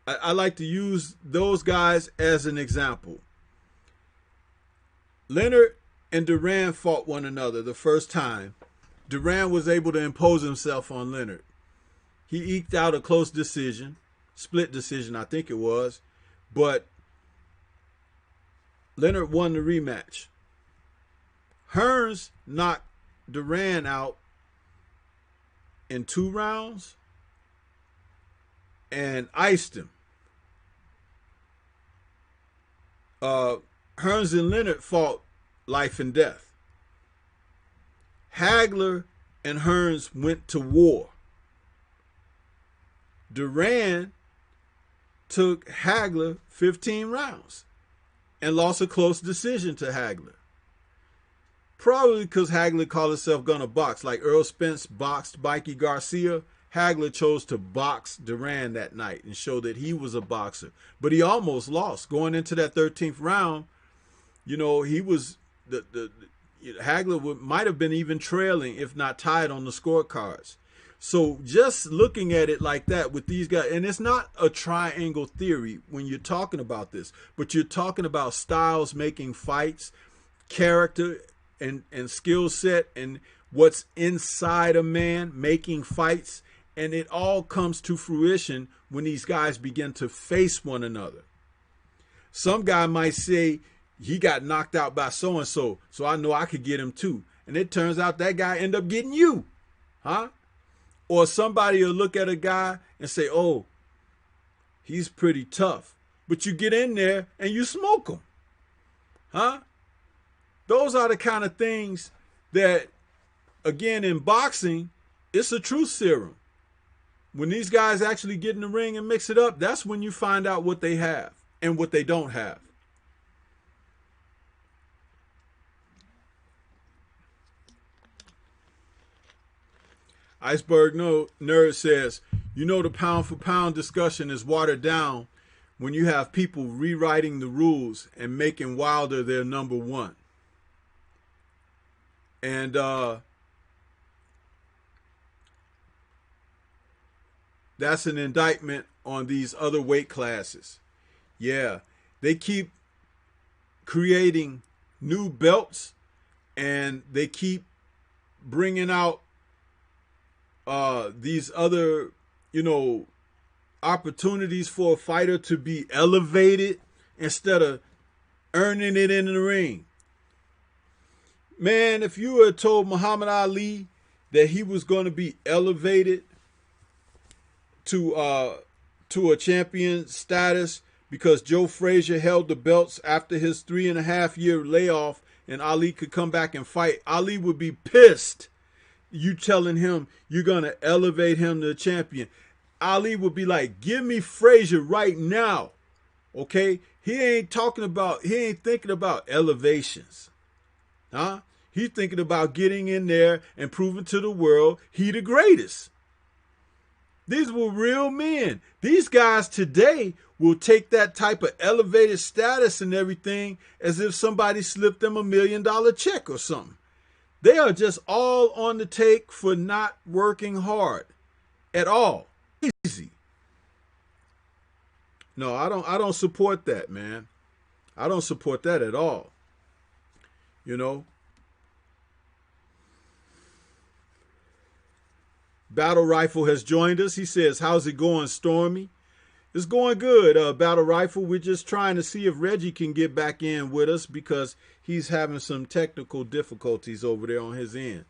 I like to use those guys as an example. Leonard and Duran fought one another the first time. Duran was able to impose himself on Leonard. He eked out a close decision, split decision, I think it was, but Leonard won the rematch. Hearns knocked Duran out in 2 rounds and iced him. Hearns and Leonard fought life and death. Hagler and Hearns went to war. Duran took Hagler 15 rounds and lost a close decision to Hagler. Probably because Hagler called himself gonna box. Like Earl Spence boxed Mikey Garcia, Hagler chose to box Duran that night and show that he was a boxer. But he almost lost. Going into that 13th round, he was Hagler might have been even trailing, if not tied on the scorecards. So just looking at it like that with these guys, and it's not a triangle theory when you're talking about this, but you're talking about styles making fights, character and skill set, and what's inside a man making fights. And it all comes to fruition when these guys begin to face one another. Some guy might say, he got knocked out by so-and-so, so I know I could get him too. And it turns out that guy ended up getting you. Huh? Or somebody will look at a guy and say, oh, he's pretty tough. But you get in there and you smoke him. Huh? Those are the kind of things that, again, in boxing, it's a truth serum. When these guys actually get in the ring and mix it up, that's when you find out what they have and what they don't have. Iceberg Nerd says, the pound for pound discussion is watered down when you have people rewriting the rules and making Wilder their number one. And that's an indictment on these other weight classes. Yeah, they keep creating new belts, and they keep bringing out these other, opportunities for a fighter to be elevated instead of earning it in the ring. Man, if you had told Muhammad Ali that he was going to be elevated to a champion status because Joe Frazier held the belts after his 3.5-year layoff and Ali could come back and fight, Ali would be pissed. You telling him you're going to elevate him to champion. Ali would be like, give me Frazier right now. Okay? He ain't thinking about elevations. Huh? He's thinking about getting in there and proving to the world he the greatest. These were real men. These guys today will take that type of elevated status and everything as if somebody slipped them $1 million check or something. They are just all on the take for not working hard at all. Easy. No, I don't support that, man. I don't support that at all. Battle Rifle has joined us. He says, how's it going, Stormy? It's going good, Battle Rifle. We're just trying to see if Reggie can get back in with us because he's having some technical difficulties over there on his end.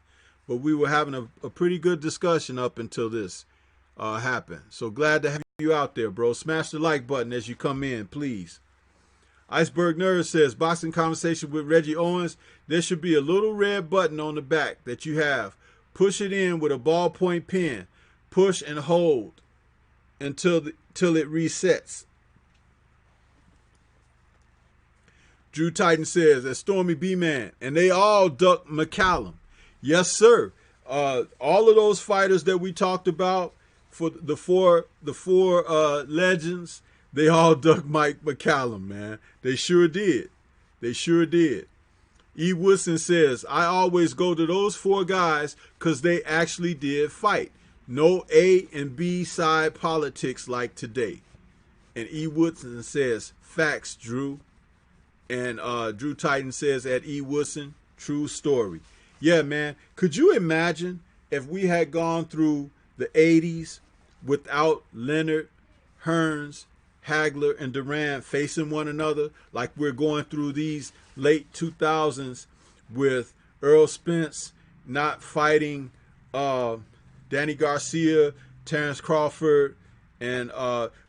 But we were having a pretty good discussion up until this happened. So glad to have you out there, bro. Smash the like button as you come in, please. Iceberg Nerd says, boxing conversation with Reggie Owens. There should be a little red button on the back that you have. Push it in with a ballpoint pen. Push and hold until it resets. Drew Titan says, as Stormybman, and they all ducked McCallum. Yes, sir. All of those fighters that we talked about for the four legends, they all ducked Mike McCallum, man. They sure did. They sure did. E. Woodson says, I always go to those 4 guys because they actually did fight. No A and B side politics like today. And E. Woodson says, facts, Drew. And Drew Titan says at E. Woodson, true story. Yeah, man. Could you imagine if we had gone through the 80s without Leonard, Hearns, Hagler, and Durant facing one another like we're going through these late 2000s with Earl Spence not fighting Danny Garcia, Terrence Crawford, and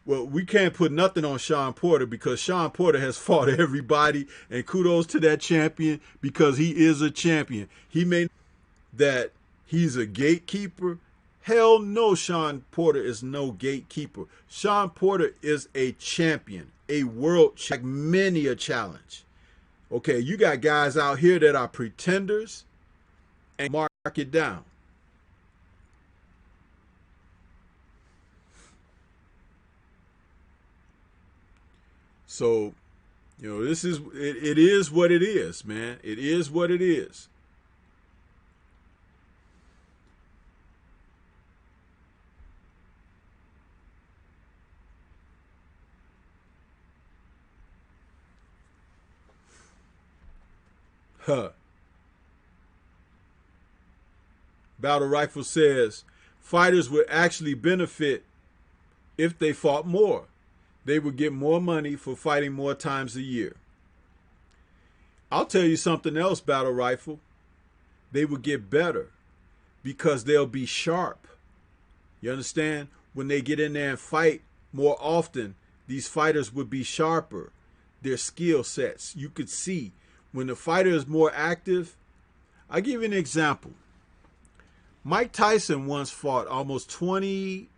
we can't put nothing on Sean Porter because Sean Porter has fought everybody, and kudos to that champion because he is a champion. He may that he's a gatekeeper. Hell no, Sean Porter is no gatekeeper. Sean Porter is a champion, a world champion, many a challenge. Okay, you got guys out here that are pretenders and mark it down. So, this is it is what it is, man. It is what it is. Huh. Battle Rifle says fighters would actually benefit if they fought more. They would get more money for fighting more times a year. I'll tell you something else, Battle Rifle. They would get better because they'll be sharp. You understand? When they get in there and fight more often, these fighters would be sharper. Their skill sets. You could see when the fighter is more active. I'll give you an example. Mike Tyson once fought almost 20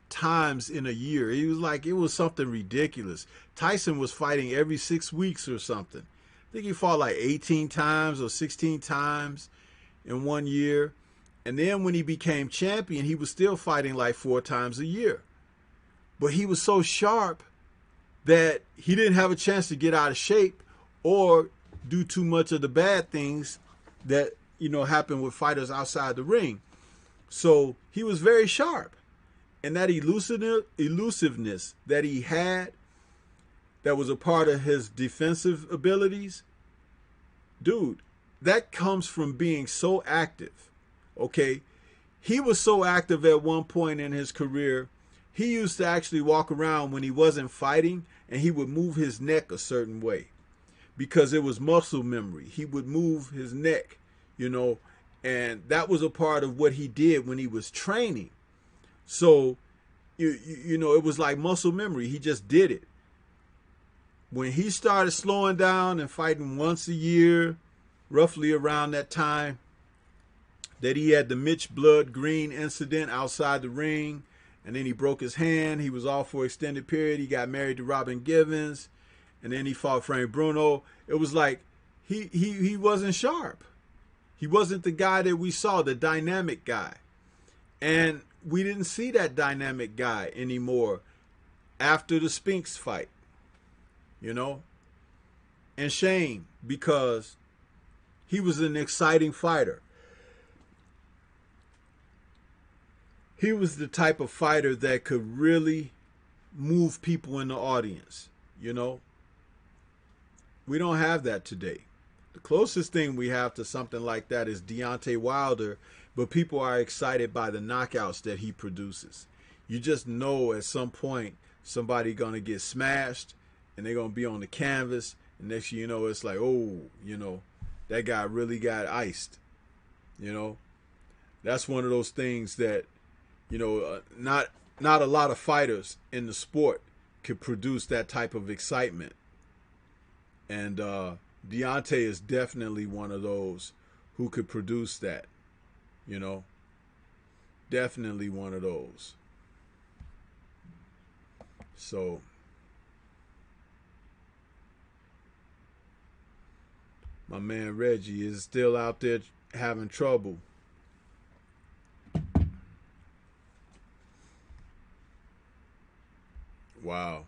times in a year. It was something ridiculous. Tyson was fighting every 6 weeks or something. I think he fought like 18 times or 16 times in 1 year. And then when he became champion, he was still fighting like 4 times a year. But he was so sharp that he didn't have a chance to get out of shape or do too much of the bad things that, happen with fighters outside the ring. So he was very sharp. And that elusiveness that he had, that was a part of his defensive abilities, dude, that comes from being so active. Okay? He was so active at one point in his career, he used to actually walk around when he wasn't fighting and he would move his neck a certain way because it was muscle memory. He would move his neck, and that was a part of what he did when he was training. So, it was like muscle memory. He just did it. When he started slowing down and fighting once a year, roughly around that time that he had the Mitch Blood Green incident outside the ring, and then he broke his hand. He was off for an extended period. He got married to Robin Givens, and then he fought Frank Bruno. It was like he wasn't sharp. He wasn't the guy that we saw, the dynamic guy. And we didn't see that dynamic guy anymore after the Spinks fight, And shame, because he was an exciting fighter. He was the type of fighter that could really move people in the audience, We don't have that today. The closest thing we have to something like that is Deontay Wilder, but people are excited by the knockouts that he produces. You just know at some point somebody going to get smashed and they're going to be on the canvas, and next thing you know, it's like, oh, that guy really got iced. That's one of those things that, not a lot of fighters in the sport could produce that type of excitement. And Deontay is definitely one of those who could produce that, Definitely one of those. So, my man Reggie is still out there having trouble. Wow.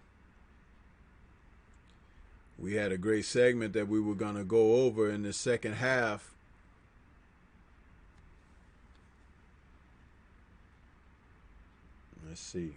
We had a great segment that we were going to go over in the second half. Let's see.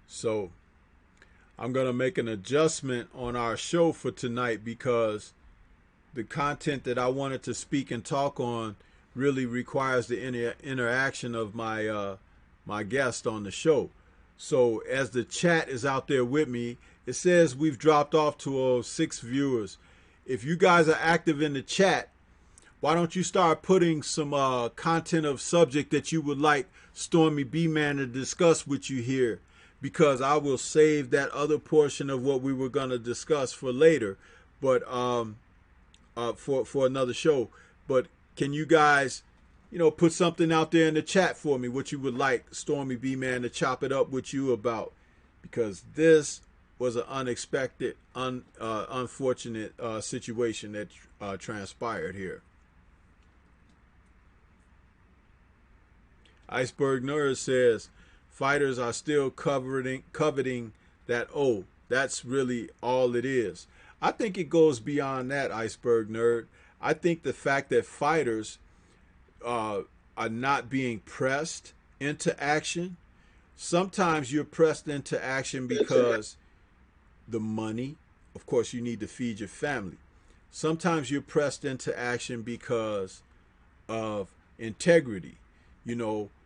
So I'm going to make an adjustment on our show for tonight because the content that I wanted to speak and talk on really requires the interaction of my guest on the show. So as the chat is out there with me, it says we've dropped off to 6 viewers. If you guys are active in the chat, why don't you start putting some content of subject that you would like Stormybman to discuss with you here? Because I will save that other portion of what we were going to discuss for later, but for another show. But can you guys, put something out there in the chat for me, what you would like Stormybman to chop it up with you about? Because this was an unexpected, unfortunate situation that transpired here. Iceberg Nerd says, fighters are still coveting that, oh, that's really all it is. I think it goes beyond that, Iceberg Nerd. I think the fact that fighters are not being pressed into action. Sometimes you're pressed into action because the money, of course, you need to feed your family. Sometimes you're pressed into action because of integrity.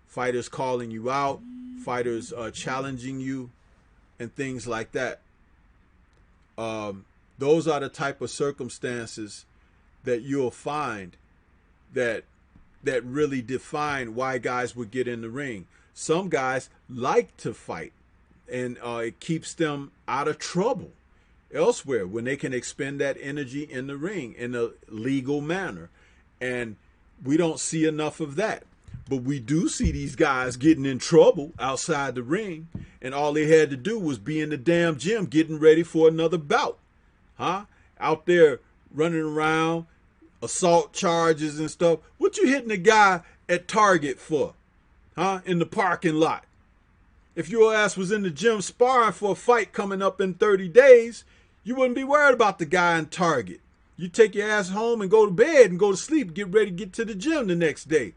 Fighters calling you out, fighters challenging you, and things like that. Those are the type of circumstances that you'll find that really define why guys would get in the ring. Some guys like to fight, and it keeps them out of trouble. elsewhere when they can expend that energy in the ring in a legal manner. And we don't see enough of that. But we do see these guys getting in trouble outside the ring, and all they had to do was be in the damn gym getting ready for another bout. Out there running around, assault charges and stuff. What you hitting a guy at Target for? In the parking lot. If your ass was in the gym sparring for a fight coming up in 30 days, you wouldn't be worried about the guy in Target. You take your ass home and go to bed and go to sleep, get ready to get to the gym the next day.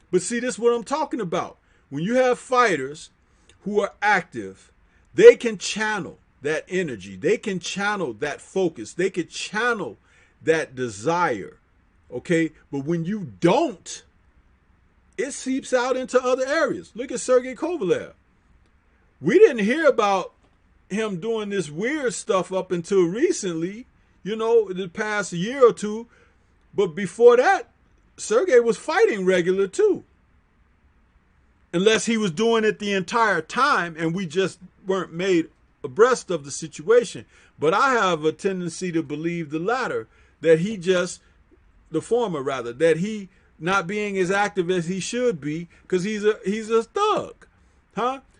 But see, this is what I'm talking about. When you have fighters who are active, they can channel that energy. They can channel that focus. They can channel that desire. Okay? But when you don't, it seeps out into other areas. Look at Sergey Kovalev. We didn't hear about him doing this weird stuff up until recently, the past year or two. But before that, Sergey was fighting regular too. Unless he was doing it the entire time and we just weren't made abreast of the situation. But I have a tendency to believe the latter, that the former rather, that he not being as active as he should be because he's a thug.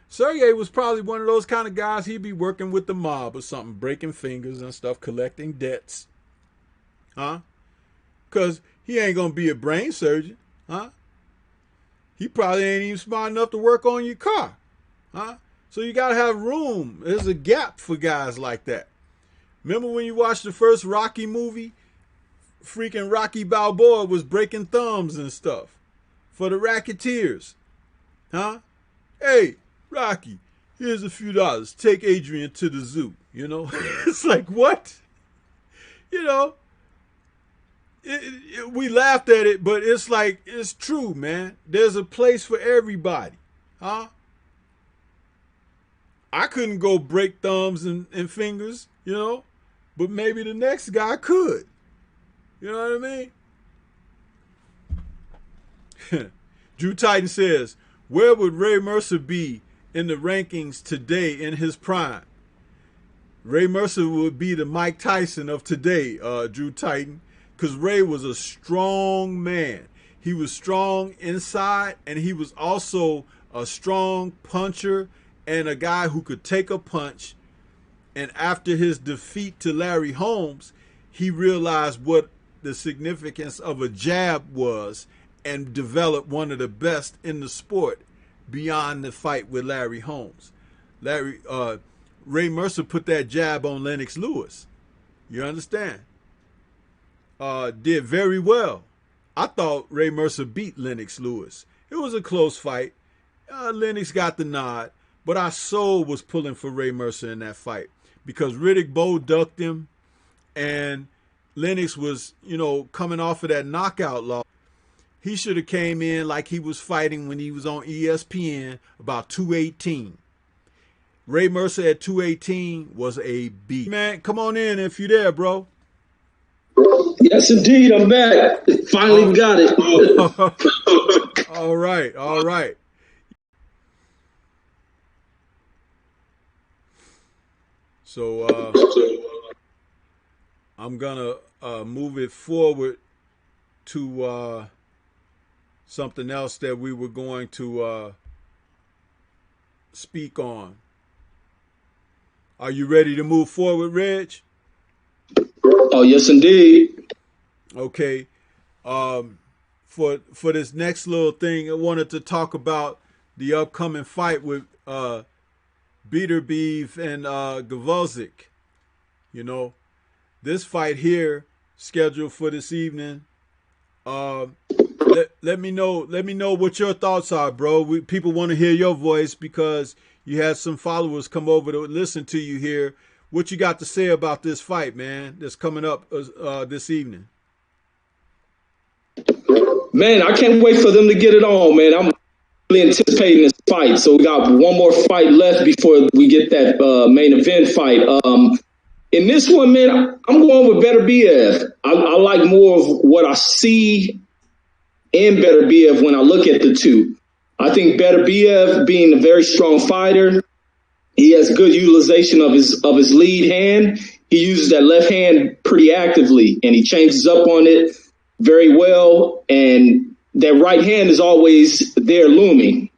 Sergey was probably one of those kind of guys, he'd be working with the mob or something, breaking fingers and stuff, collecting debts. Because he ain't going to be a brain surgeon. He probably ain't even smart enough to work on your car. So you got to have room. There's a gap for guys like that. Remember when you watched the first Rocky movie? Freaking Rocky Balboa was breaking thumbs and stuff for the racketeers. Hey, Rocky, here's a few dollars. Take Adrian to the zoo. It's like, what? We laughed at it, but it's like, it's true, man. There's a place for everybody. I couldn't go break thumbs and fingers, but maybe the next guy could. You know what I mean? Drew Titan says, where would Ray Mercer be in the rankings today in his prime? Ray Mercer would be the Mike Tyson of today, Drew Titan, because Ray was a strong man. He was strong inside, and he was also a strong puncher and a guy who could take a punch. And after his defeat to Larry Holmes, he realized what the significance of a jab was and developed one of the best in the sport beyond the fight with Larry Holmes. Ray Mercer put that jab on Lennox Lewis. You understand? Did very well. I thought Ray Mercer beat Lennox Lewis. It was a close fight. Lennox got the nod, but our soul was pulling for Ray Mercer in that fight because Riddick Bowe ducked him, and Lennox was, coming off of that knockout loss. He should have came in like he was fighting when he was on ESPN, about 218. Ray Mercer at 218 was a beast. Man, come on in if you're there, bro. Yes, indeed. I'm back. Finally got it. All right. So I'm going to move it forward to something else that we were going to speak on. Are you ready to move forward, Reg? Oh, yes, indeed. Okay. For this next little thing, I wanted to talk about the upcoming fight with Beterbiev and Gvozdyk. This fight here scheduled for this evening. Let me know what your thoughts are, bro. People want to hear your voice because you had some followers come over to listen to you here. What you got to say about this fight, man, that's coming up this evening? Man, I can't wait for them to get it on, man. I'm really anticipating this fight. So we got one more fight left before we get that main event fight. In this one, man, I'm going with Beterbiev. I like more of what I see in Beterbiev when I look at the two. I think Beterbiev, being a very strong fighter, he has good utilization of his lead hand. he uses that left hand pretty actively, and he changes up on it very well. And that right hand is always there looming.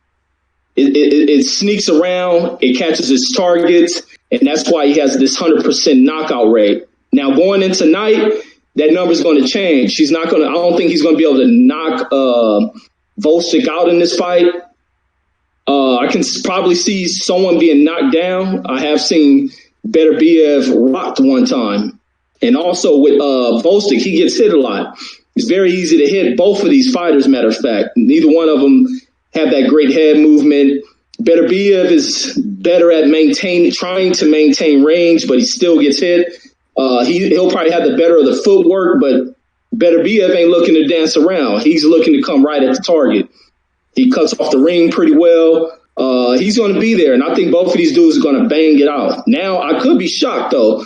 It sneaks around, it catches its targets, and that's why he has this 100% knockout rate. Now, going into Nite, that number is going to change. I don't think he's going to be able to knock Volchik out in this fight. I can probably see someone being knocked down. I have seen Beterbiev rocked one time. And also with Volchik, he gets hit a lot. It's very easy to hit both of these fighters, matter of fact. Neither one of them have that great head movement. Beterbiev is better at trying to maintain range, but he still gets hit. He'll probably have the better of the footwork, but Beterbiev ain't looking to dance around. He's looking to come right at the target. He cuts off the ring pretty well. He's going to be there, and I think both of these dudes are going to bang it out. Now, I could be shocked, though.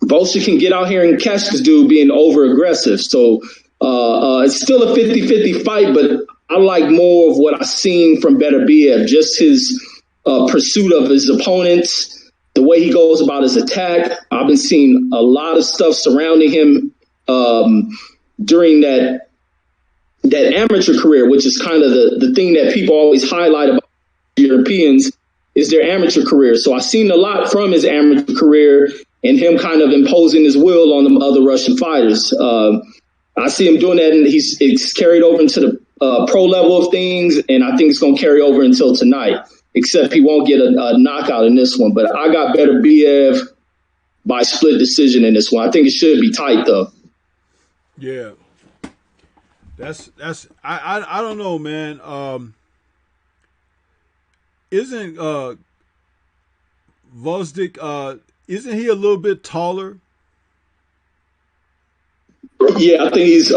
Volchik can get out here and catch this dude being over-aggressive. So it's still a 50-50 fight, but I like more of what I've seen from Beterbiev, just his pursuit of his opponents, the way he goes about his attack. I've been seeing a lot of stuff surrounding him during that amateur career, which is kind of the thing that people always highlight about Europeans is their amateur career. So I've seen a lot from his amateur career and him kind of imposing his will on the other Russian fighters. I see him doing that, and it's carried over into the pro level of things, and I think it's going to carry over until tonight, except he won't get a knockout in this one. But I got Beterbiev by split decision in this one. I think it should be tight, though. Yeah. I don't know, man. Isn't Volchik, isn't he a little bit taller? Yeah, I think he's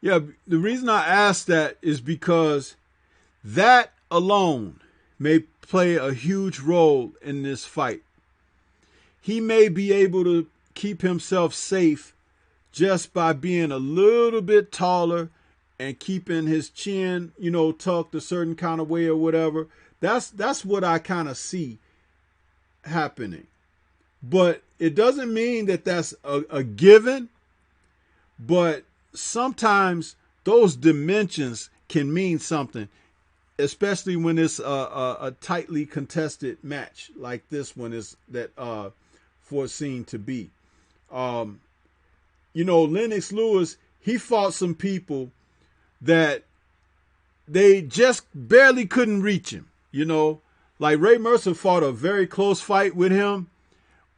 yeah, the reason I asked that is because that alone may play a huge role in this fight. He may be able to keep himself safe just by being a little bit taller and keeping his chin, tucked a certain kind of way or whatever. That's what I kind of see happening. But it doesn't mean that that's a given. But sometimes those dimensions can mean something, especially when it's a tightly contested match like this one is foreseen to be. Lennox Lewis, he fought some people that they just barely couldn't reach him. Like Ray Mercer fought a very close fight with him,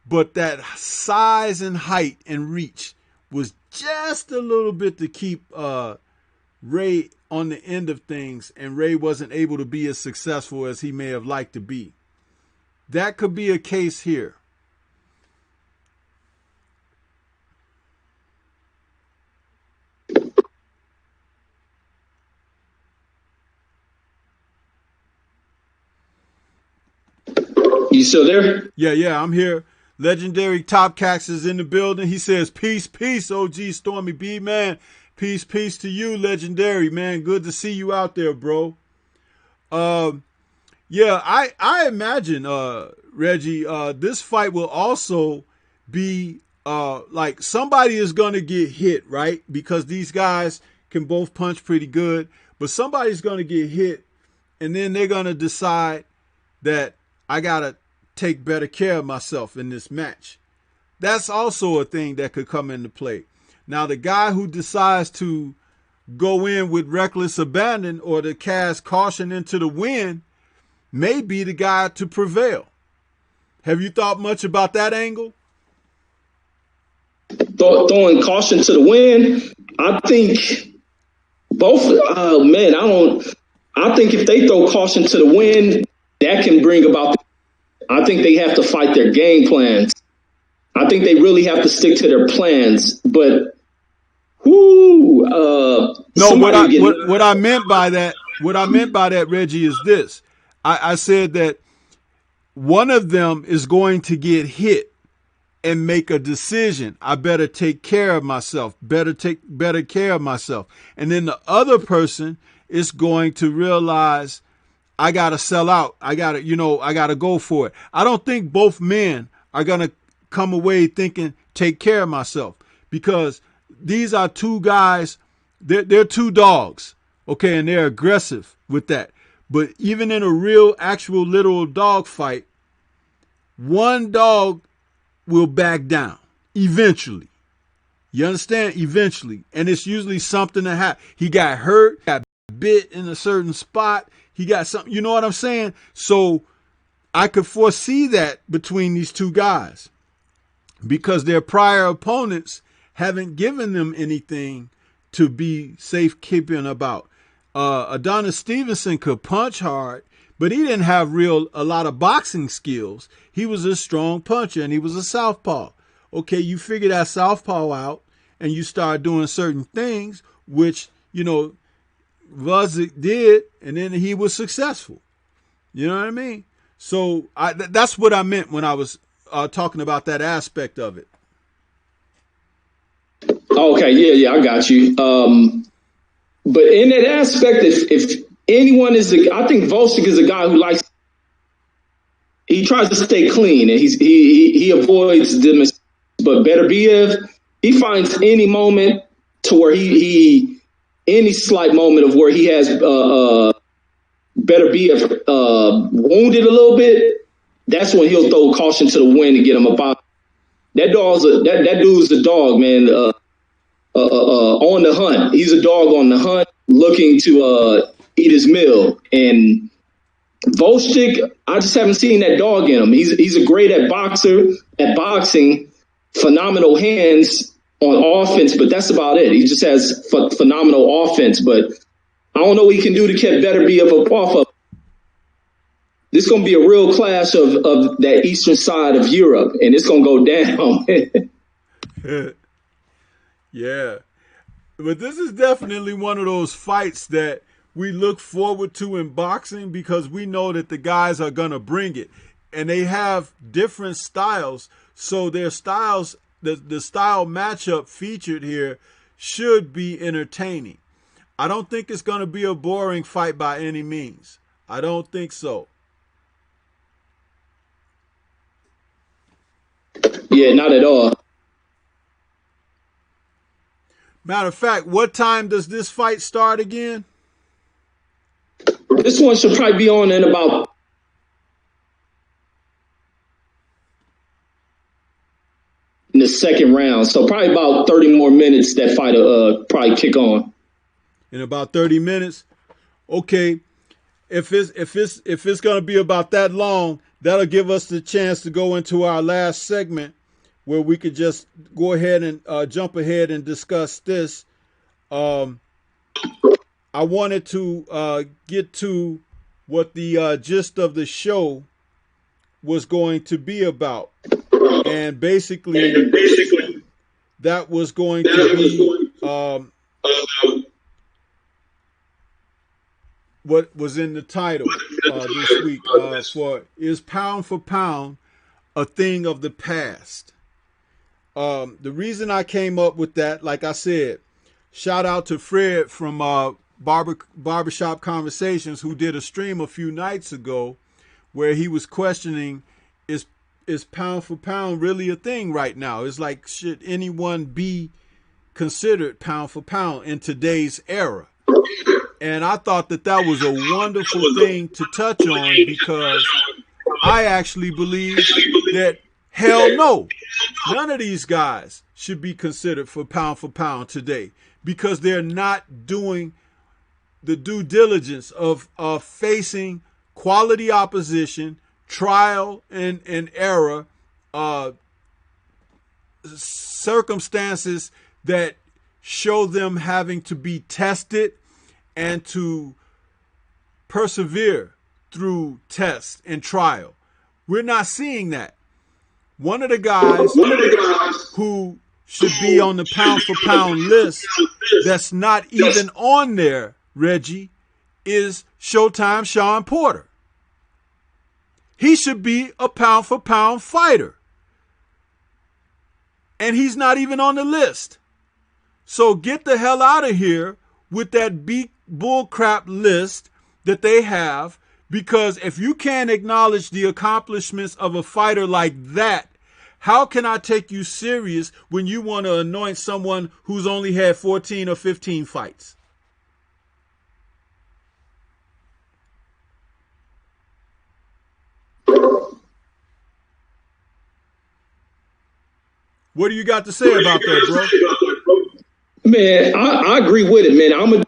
but that size and height and reach was just a little bit to keep Ray on the end of things, and Ray wasn't able to be as successful as he may have liked to be. That could be a case here. You still there? Yeah, I'm here. Legendary Top Cax is in the building. He says, peace, OG Stormybman, man. Peace to you, Legendary, man. Good to see you out there, bro. Yeah, I imagine, Reggie, this fight will also be like somebody is going to get hit, right? Because these guys can both punch pretty good, but somebody's going to get hit, and then they're going to decide that I got to take better care of myself in this match. That's also a thing that could come into play. Now, the guy who decides to go in with reckless abandon or to cast caution into the wind may be the guy to prevail. Have you thought much about that angle? Throwing caution to the wind, I think both. Oh man, I think if they throw caution to the wind, that can bring about. I think they have to fight their game plans. I think they really have to stick to their plans. But what I meant by that, Reggie, is this. I said that one of them is going to get hit and make a decision. I better take care of myself, take better care of myself. And then the other person is going to realize I got to sell out. I got to go for it. I don't think both men are going to come away thinking, take care of myself, because these are two guys. They're two dogs. Okay. And they're aggressive with that. But even in a real, actual, literal dog fight, one dog will back down eventually. You understand? Eventually. And it's usually something that happened. He got hurt, got bit in a certain spot. He got something, you know what I'm saying? So I could foresee that between these two guys, because their prior opponents haven't given them anything to be safekeeping about. Adonis Stevenson could punch hard, but he didn't have a lot of boxing skills. He was a strong puncher and he was a southpaw. Okay, you figure that southpaw out and you start doing certain things, which, Vuzic did, and then he was successful. You know what I mean? So that's what I meant when I was talking about that aspect of it. Okay, yeah, I got you. But in that aspect, if anyone I think Vuzic is a guy who he tries to stay clean, and he avoids the mistakes. But Beterbiev, he finds any moment to where any slight moment of where he has Beterbiev wounded a little bit, that's when he'll throw caution to the wind to get him up. That dude's a dog, man. On the hunt. He's a dog on the hunt, looking to eat his meal. And Vuzic, I just haven't seen that dog in him. He's a great at boxing, phenomenal hands on offense, but that's about it. He just has phenomenal offense, but I don't know what he can do to get Beterbiev off of. This is going to be a real clash of that eastern side of Europe, and it's going to go down. Yeah. But this is definitely one of those fights that we look forward to in boxing, because we know that the guys are going to bring it. And they have different styles. So their styles, the style matchup featured here should be entertaining. I don't think it's going to be a boring fight by any means. I don't think so. Yeah, not at all. Matter of fact, what time does this fight start again? This one should probably be on in about in the second round. So probably about 30 more minutes that fight will probably kick on. In about 30 minutes? Okay. If it's gonna be about that long, that'll give us the chance to go into our last segment, where we could just go ahead and jump ahead and discuss this. I wanted to get to what the gist of the show was going to be about. And basically that was going to be what was in the title this week for Is Pound for Pound a Thing of the Past? The reason I came up with that, like I said, shout out to Fred from Barbershop Conversations, who did a stream a few nights ago where he was questioning, is pound for pound really a thing right now? It's like, should anyone be considered pound for pound in today's era? And I thought that was a wonderful thing to touch on, because I actually believe that hell no, none of these guys should be considered for pound today, because they're not doing the due diligence of facing quality opposition, trial and error, circumstances that show them having to be tested and to persevere through test and trial. We're not seeing that. One of the guys who should be on the pound for pound list that's not even on there, Reggie, is Showtime Sean Porter. He should be a pound for pound fighter. And he's not even on the list. So get the hell out of here with that bullcrap list that they have, Because if you can't acknowledge the accomplishments of a fighter like that, how can I take you serious when you want to anoint someone who's only had 14 or 15 fights? What do you got to say about that, bro? Man, I agree with it, man. I'm a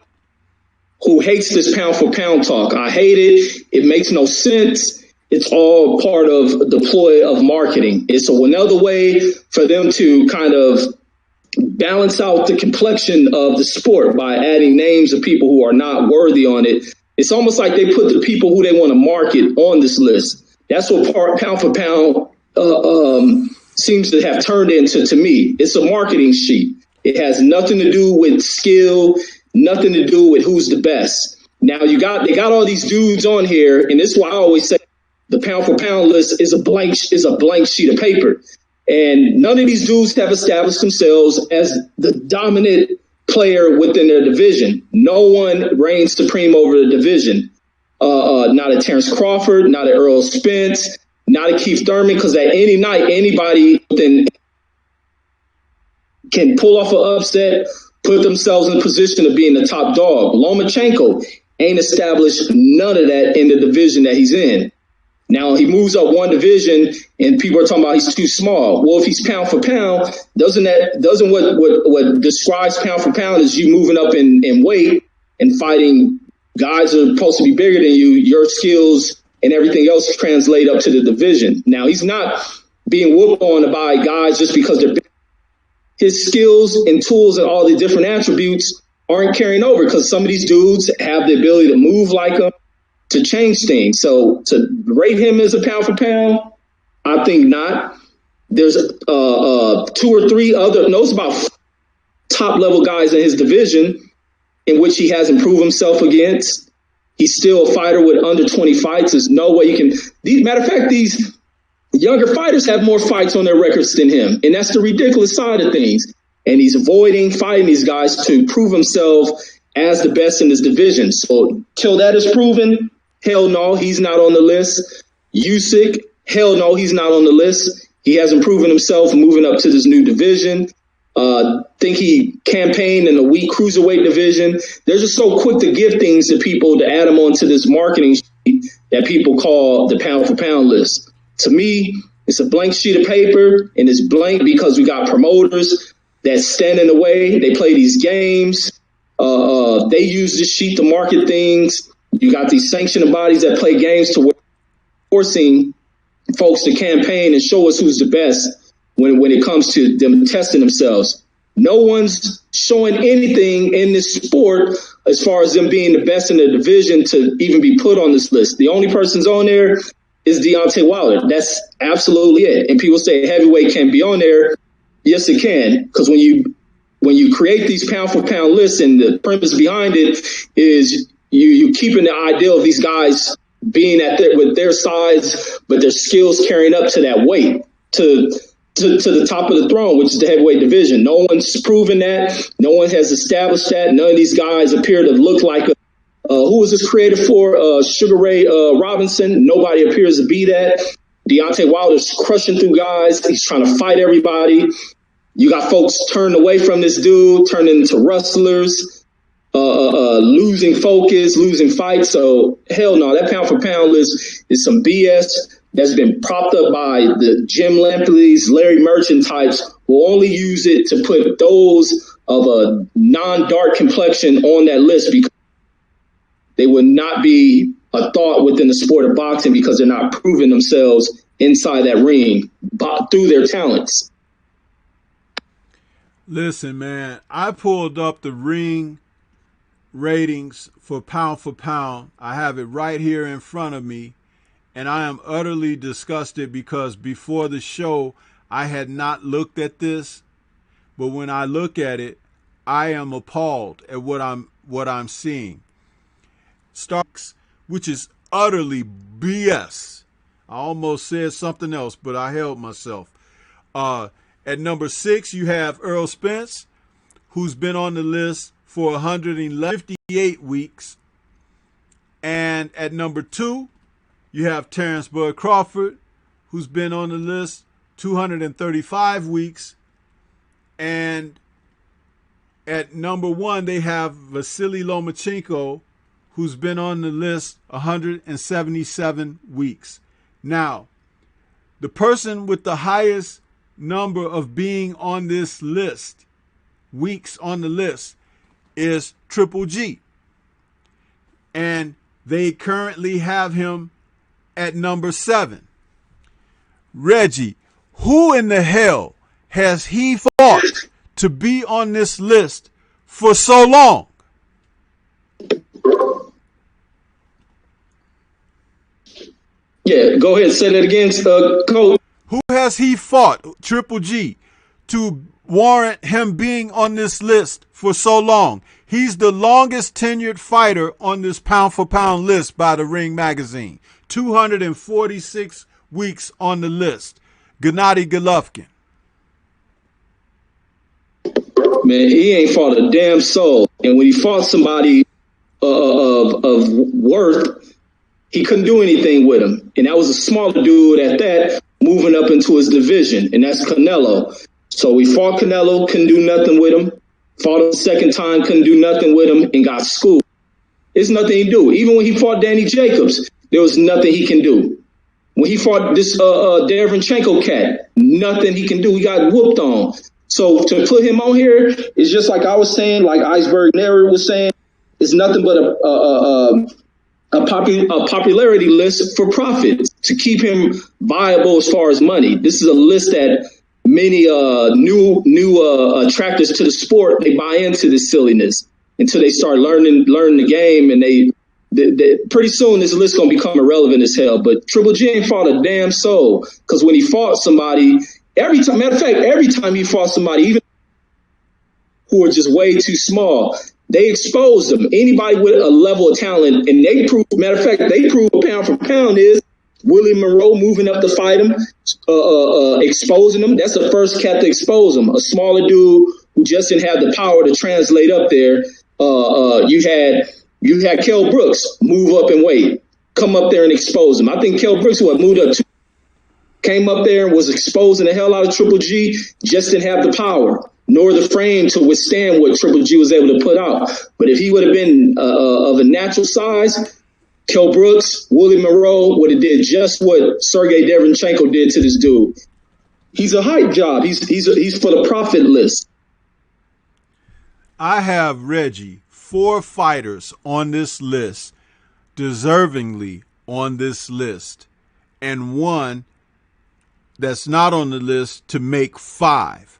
who hates this pound for pound talk. I hate it. It makes no sense. It's all part of the ploy of marketing. It's another way for them to kind of balance out the complexion of the sport by adding names of people who are not worthy on it. It's almost like they put the people who they want to market on this list. That's what pound for pound seems to have turned into to me. It's a marketing sheet. It has nothing to do with skill, nothing to do with who's the best. Now they got all these dudes on here, and this is why I always say the pound for pound list is a blank sheet of paper. And none of these dudes have established themselves as the dominant player within their division. No one reigns supreme over the division. Not a Terrence Crawford, not a Earl Spence, not a Keith Thurman, because at any night, anybody can pull off an upset, put themselves in a position of being the top dog. Lomachenko ain't established none of that in the division that he's in. Now he moves up one division and people are talking about he's too small. Well, if he's pound for pound, doesn't what describes pound for pound is you moving up in weight and fighting guys that are supposed to be bigger than you, your skills and everything else translate up to the division. Now he's not being whooped on by guys just because they're big. His skills and tools and all the different attributes aren't carrying over because some of these dudes have the ability to move like him, to change things. So to rate him as a pound for pound, I think not. There's two or three other, knows about top level guys in his division in which he hasn't proved himself against. He's still a fighter with under 20 fights. There's no way you can. Matter of fact, these younger fighters have more fights on their records than him. And that's the ridiculous side of things. And he's avoiding fighting these guys to prove himself as the best in his division. So till that is proven, hell no, he's not on the list. Usyk, hell no, he's not on the list. He hasn't proven himself moving up to this new division. Think he campaigned in the weak cruiserweight division. They're just so quick to give things to people to add them onto this marketing sheet that people call the pound for pound list. To me, it's a blank sheet of paper, and it's blank because we got promoters that stand in the way. They play these games. They use this sheet to market things. You got these sanctioning bodies that play games to forcing folks to campaign and show us who's the best when it comes to them testing themselves. No one's showing anything in this sport as far as them being the best in the division to even be put on this list. The only person's on there is Deontay Wilder. That's absolutely it. And people say heavyweight can't be on there. Yes, it can, because when you create these pound for pound lists, and the premise behind it is you keeping the ideal of these guys being with their size, but their skills carrying up to that weight to the top of the throne, which is the heavyweight division. No one's proven that. No one has established that. None of these guys appear to look like who was this created for? Sugar Ray Robinson. Nobody appears to be that. Deontay Wilder's crushing through guys. He's trying to fight everybody. You got folks turned away from this dude, turned into wrestlers, losing focus, losing fights. So hell no, that pound for pound list is some BS that's been propped up by the Jim Lampley's, Larry Merchant types who only use it to put those of a non-dark complexion on that list because they would not be a thought within the sport of boxing because they're not proving themselves inside that ring through their talents. Listen, man, I pulled up the ring ratings for pound. I have it right here in front of me, and I am utterly disgusted because before the show, I had not looked at this, but when I look at it, I am appalled at what I'm seeing. Starks, which is utterly BS. I almost said something else, but I held myself. At number 6, you have Earl Spence, who's been on the list for 158 weeks. And at number 2, You have Terrence Bud Crawford, who's been on the list 235 weeks. And at number 1, they have Vasily Lomachenko, who's been on the list 177 weeks. Now, the person with the highest number of being on this list, weeks on the list, is Triple G. And they currently have him at number 7. Reggie, who in the hell has he fought to be on this list for so long? Yeah, go ahead. Say that again, Coach. Who has he fought, Triple G, to warrant him being on this list for so long? He's the longest tenured fighter on this pound-for-pound list by the Ring Magazine. 246 weeks on the list. Gennady Golovkin. Man, he ain't fought a damn soul. And when he fought somebody of worth, he couldn't do anything with him. And that was a smaller dude at that, moving up into his division, and that's Canelo. So we fought Canelo, couldn't do nothing with him. Fought him a second time, couldn't do nothing with him, and got schooled. There's nothing he do. Even when he fought Danny Jacobs, there was nothing he can do. When he fought this Derevyanchenko cat, nothing he can do. He got whooped on. So to put him on here is just like I was saying, like Iceberg Nary was saying, it's nothing but a popularity list for profit to keep him viable as far as money. This is a list that many new attractors to the sport, they buy into this silliness until they start learning the game, and they pretty soon this list gonna become irrelevant as hell. But Triple G ain't fought a damn soul, because when he fought somebody, every time he fought somebody, even who are just way too small, they exposed them. Anybody with a level of talent, and they prove pound for pound is Willie Monroe moving up to fight him, exposing him. That's the first cat to expose him. A smaller dude who just didn't have the power to translate up there. You had Kell Brooks move up and weight, come up there and expose him. I think Kell Brooks moved up came up there and was exposing the hell out of Triple G, just didn't have the power nor the frame to withstand what Triple G was able to put out. But if he would have been of a natural size, Kell Brooks, Willie Monroe would have did just what Sergey Derevyanchenko did to this dude. He's a hype job. He's for the profit list. I have, Reggie, 4 fighters on this list, deservingly on this list, and one that's not on the list to make 5.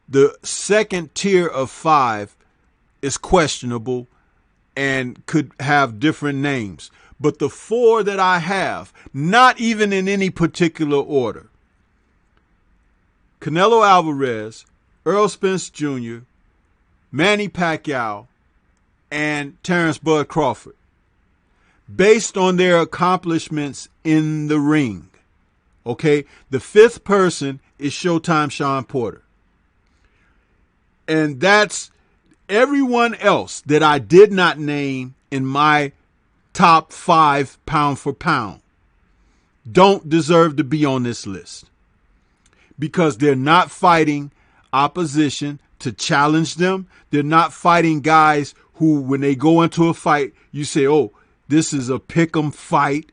The second tier of 5 is questionable and could have different names. But the 4 that I have, not even in any particular order: Canelo Alvarez, Earl Spence Jr., Manny Pacquiao, and Terrence Bud Crawford, based on their accomplishments in the ring. Okay, the 5th person is Showtime Sean Porter. And that's everyone else that I did not name in my top 5 pound for pound don't deserve to be on this list, because they're not fighting opposition to challenge them. They're not fighting guys who, when they go into a fight, you say, oh, this is a pick'em fight.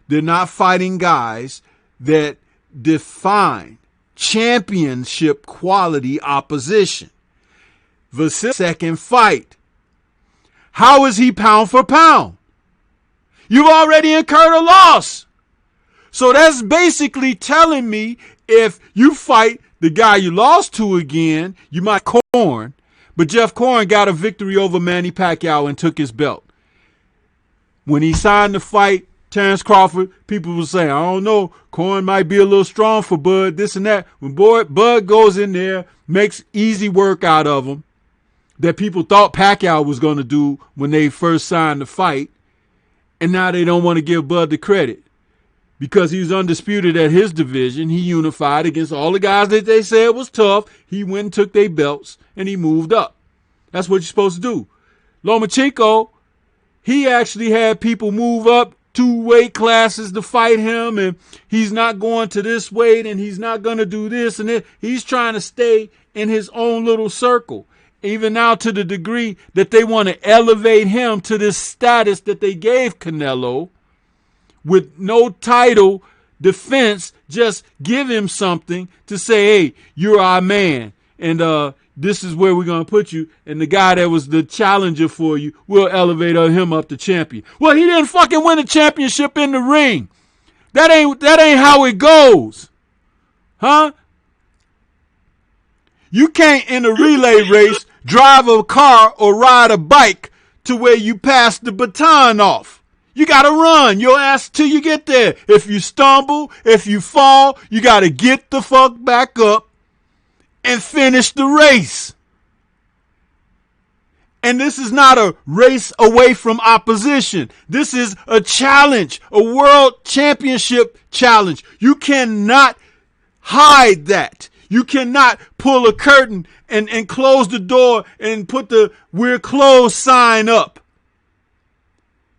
They're not fighting guys that define championship quality opposition. Vasily's second fight. How is he pound for pound? You've already incurred a loss. So that's basically telling me if you fight the guy you lost to again, you might Corn, but Jeff Corn got a victory over Manny Pacquiao and took his belt. When he signed the fight, Terrence Crawford, people were saying, I don't know, Corn might be a little strong for Bud, this and that. When Bud goes in there, makes easy work out of him, that people thought Pacquiao was going to do when they first signed the fight, and now they don't want to give Bud the credit because he was undisputed at his division. He unified against all the guys that they said was tough. He went and took their belts, and he moved up. That's what you're supposed to do. Lomachenko, he actually had people move up 2 weight classes to fight him, and he's not going to this weight, and he's not going to do this and that. He's trying to stay in his own little circle, even now to the degree that they want to elevate him to this status that they gave Canelo with no title defense. Just give him something to say, hey, you're our man, and this is where we're going to put you. And the guy that was the challenger for you, we'll elevate him up to champion. Well, he didn't fucking win a championship in the ring. That ain't how it goes. Huh? You can't, in a relay race, drive a car or ride a bike to where you pass the baton off. You got to run your ass till you get there. If you stumble, if you fall, you got to get the fuck back up and finish the race. And this is not a race away from opposition. This is a challenge, a world championship challenge. You cannot hide that. You cannot pull a curtain and close the door and put the "we're closed" sign up,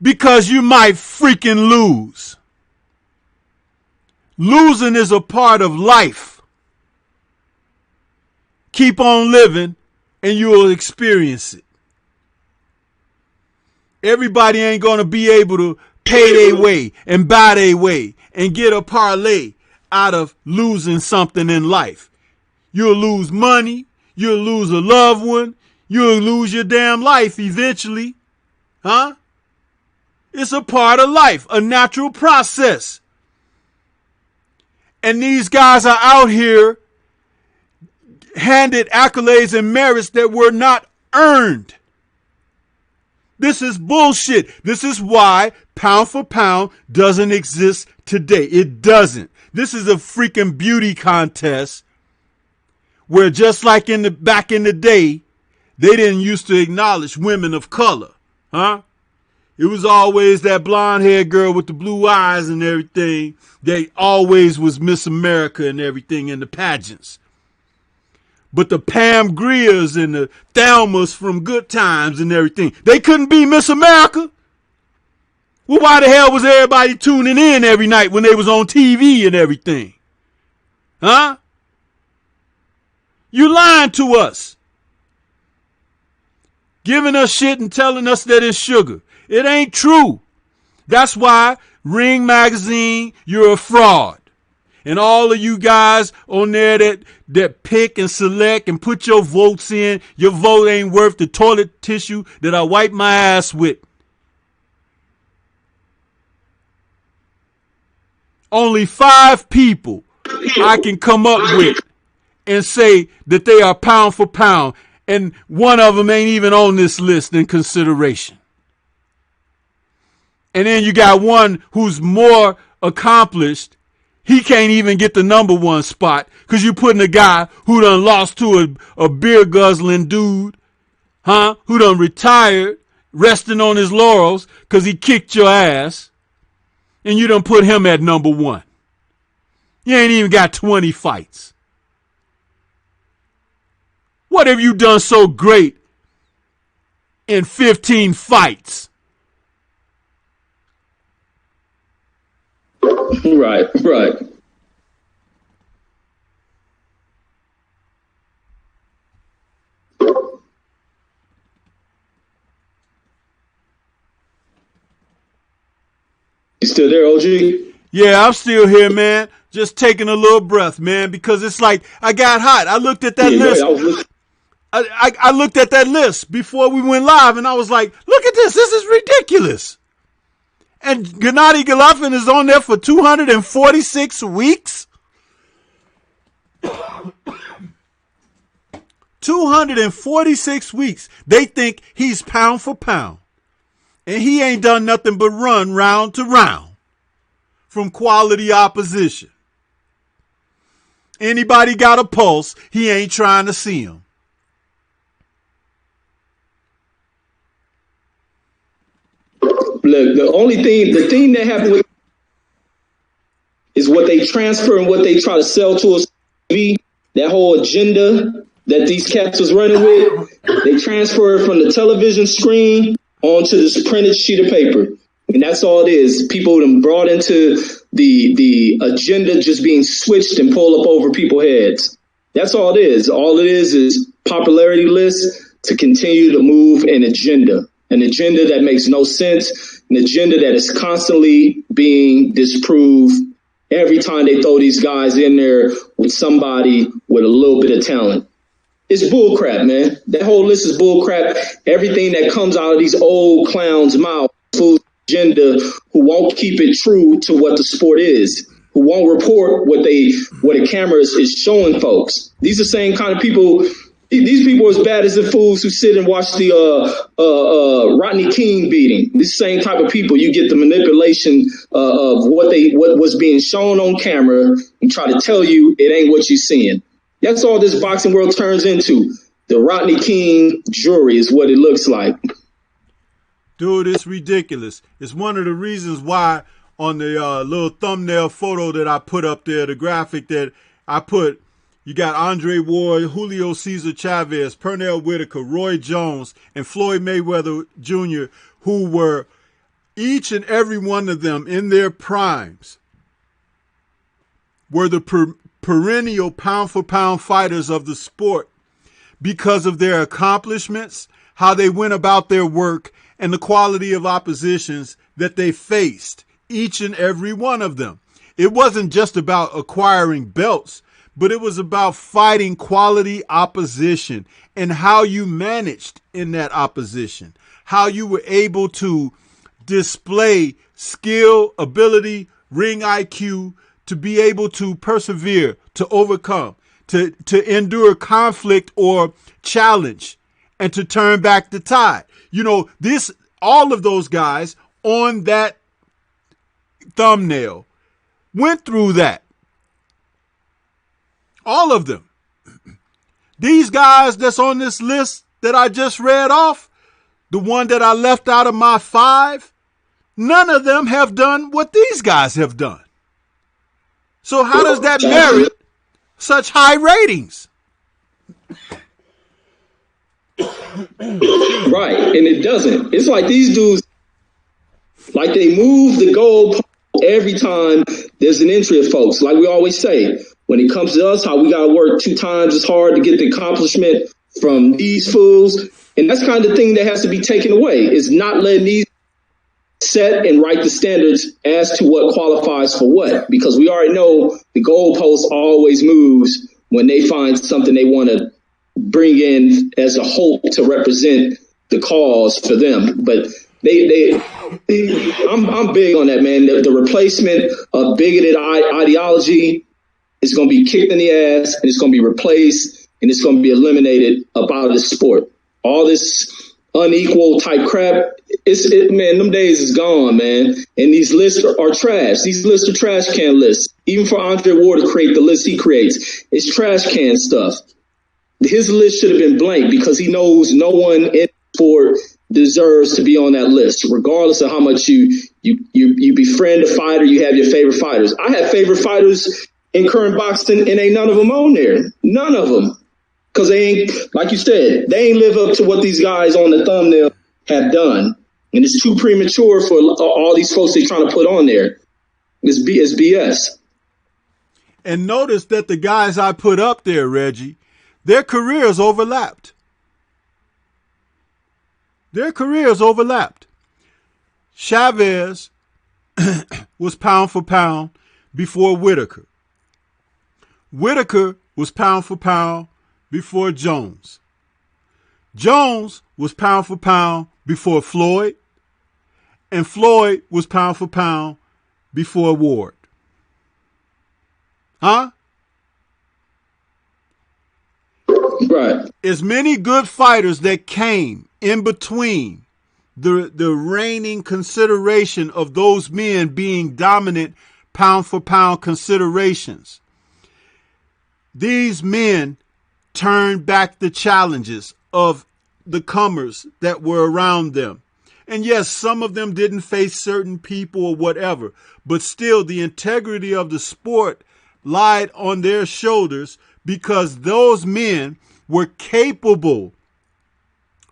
because you might freaking lose. Losing is a part of life. Keep on living and you will experience it. Everybody ain't going to be able to pay their way and buy their way and get a parlay out of losing something in life. You'll lose money. You'll lose a loved one. You'll lose your damn life eventually. Huh? It's a part of life, a natural process. And these guys are out here handed accolades and merits that were not earned. This is bullshit. This is why pound for pound doesn't exist today. It doesn't. This is a freaking beauty contest where, just like back in the day, they didn't used to acknowledge women of color. Huh? It was always that blonde-haired girl with the blue eyes and everything. They always was Miss America and everything in the pageants. But the Pam Greers and the Thelmas from Good Times and everything, they couldn't be Miss America. Well, why the hell was everybody tuning in every night when they was on TV and everything? Huh? You lying to us. Giving us shit and telling us that it's sugar. It ain't true. That's why Ring Magazine, you're a fraud. And all of you guys on there that pick and select and put your votes in, your vote ain't worth the toilet tissue that I wipe my ass with. Only 5 people I can come up with and say that they are pound for pound, and one of them ain't even on this list in consideration. And then you got one who's more accomplished. He can't even get the #1 spot because you're putting a guy who done lost to a beer guzzling dude, huh? Who done retired, resting on his laurels because he kicked your ass, and you done put him at #1. You ain't even got 20 fights. What have you done so great in 15 fights? Right. You still there, OG? Yeah, I'm still here, man. Just taking a little breath, man, because it's like I got hot. I looked at that list. I looked at that list before we went live, and I was like, look at this. This is ridiculous. And Gennady Golovkin is on there for 246 weeks. 246 weeks. They think he's pound for pound. And he ain't done nothing but run round to round from quality opposition. Anybody got a pulse, he ain't trying to see him. Look, the thing that happened with is what they transfer and what they try to sell to us. That whole agenda that these cats was running with, they transfer it from the television screen onto this printed sheet of paper. And that's all it is. People them brought into the agenda just being switched and pulled up over people's heads. That's all it is. All it is popularity lists to continue to move an agenda that makes no sense, an agenda that is constantly being disproved every time they throw these guys in there with somebody with a little bit of talent. It's bullcrap, man. That whole list is bullcrap. Everything that comes out of these old clowns' mouths, full agenda, who won't keep it true to what the sport is, who won't report what a camera is showing folks. These are the same kind of people. These people are as bad as the fools who sit and watch the Rodney King beating. These same type of people. You get the manipulation of what was being shown on camera and try to tell you it ain't what you're seeing. That's all this boxing world turns into. The Rodney King jury is what it looks like. Dude, it's ridiculous. It's one of the reasons why on the little thumbnail photo that I put up there, the graphic that I put, you got Andre Ward, Julio Cesar Chavez, Pernell Whitaker, Roy Jones, and Floyd Mayweather Jr., who were each and every one of them in their primes, were the perennial pound-for-pound fighters of the sport because of their accomplishments, how they went about their work, and the quality of oppositions that they faced, each and every one of them. It wasn't just about acquiring belts, but it was about fighting quality opposition and how you managed in that opposition, how you were able to display skill, ability, ring IQ, to be able to persevere, to overcome, to endure conflict or challenge, and to turn back the tide. You know, all of those guys on that thumbnail went through that. All of them. These guys that's on this list that I just read off, the one that I left out of my 5, none of them have done what these guys have done. So how does that merit such high ratings? Right, and it doesn't. It's like these dudes, like they move the goal every time there's an entry of folks. Like we always say, when it comes to us, how we got to work 2 times as hard to get the accomplishment from these fools. And that's kind of the thing that has to be taken away, is not letting these set and write the standards as to what qualifies for what, because we already know the goalpost always moves when they find something they want to bring in as a hope to represent the cause for them. But I'm big on that, man. The replacement of bigoted ideology is going to be kicked in the ass, and it's going to be replaced, and it's going to be eliminated about the sport. All this unequal type crap, man, them days is gone, man. And these lists are trash. These lists are trash can lists. Even for Andre Ward to create the list he creates, it's trash can stuff. His list should have been blank because he knows no one in sport deserves to be on that list, regardless of how much you befriend a fighter, you have your favorite fighters. I have favorite fighters in current boxing, and ain't none of them on there. None of them. Because they ain't, like you said, they ain't live up to what these guys on the thumbnail have done. And it's too premature for all these folks they're trying to put on there. It's BS. And notice that the guys I put up there, Reggie, their careers overlapped. Chavez was pound for pound before Whitaker. Whitaker was pound for pound before Jones. Jones was pound for pound before Floyd. And Floyd was pound for pound before Ward. Huh? Right. As many good fighters that came in between the reigning consideration of those men being dominant pound for pound considerations. These men turned back the challenges of the comers that were around them. And yes, some of them didn't face certain people or whatever, but still the integrity of the sport lied on their shoulders because those men were capable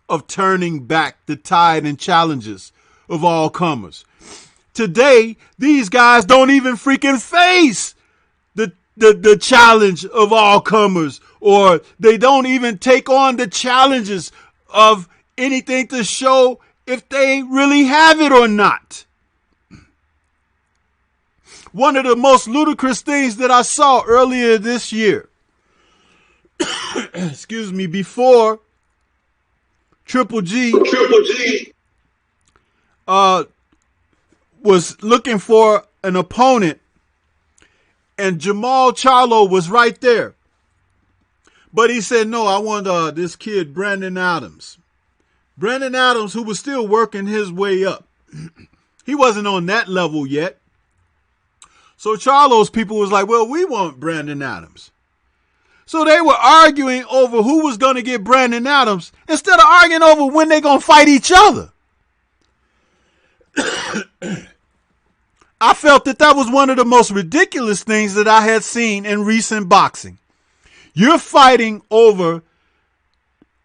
of turning back the tide and challenges of all comers. Today, these guys don't even freaking face the challenge of all comers, or they don't even take on the challenges of anything to show if they really have it or not. One of the most ludicrous things that I saw earlier this year, excuse me, before Triple G was looking for an opponent, and Jamal Charlo was right there. But he said, no, I want this kid, Brandon Adams. Brandon Adams, who was still working his way up. He wasn't on that level yet. So Charlo's people was like, well, we want Brandon Adams. So they were arguing over who was going to get Brandon Adams instead of arguing over when they're going to fight each other. I felt that was one of the most ridiculous things that I had seen in recent boxing. You're fighting over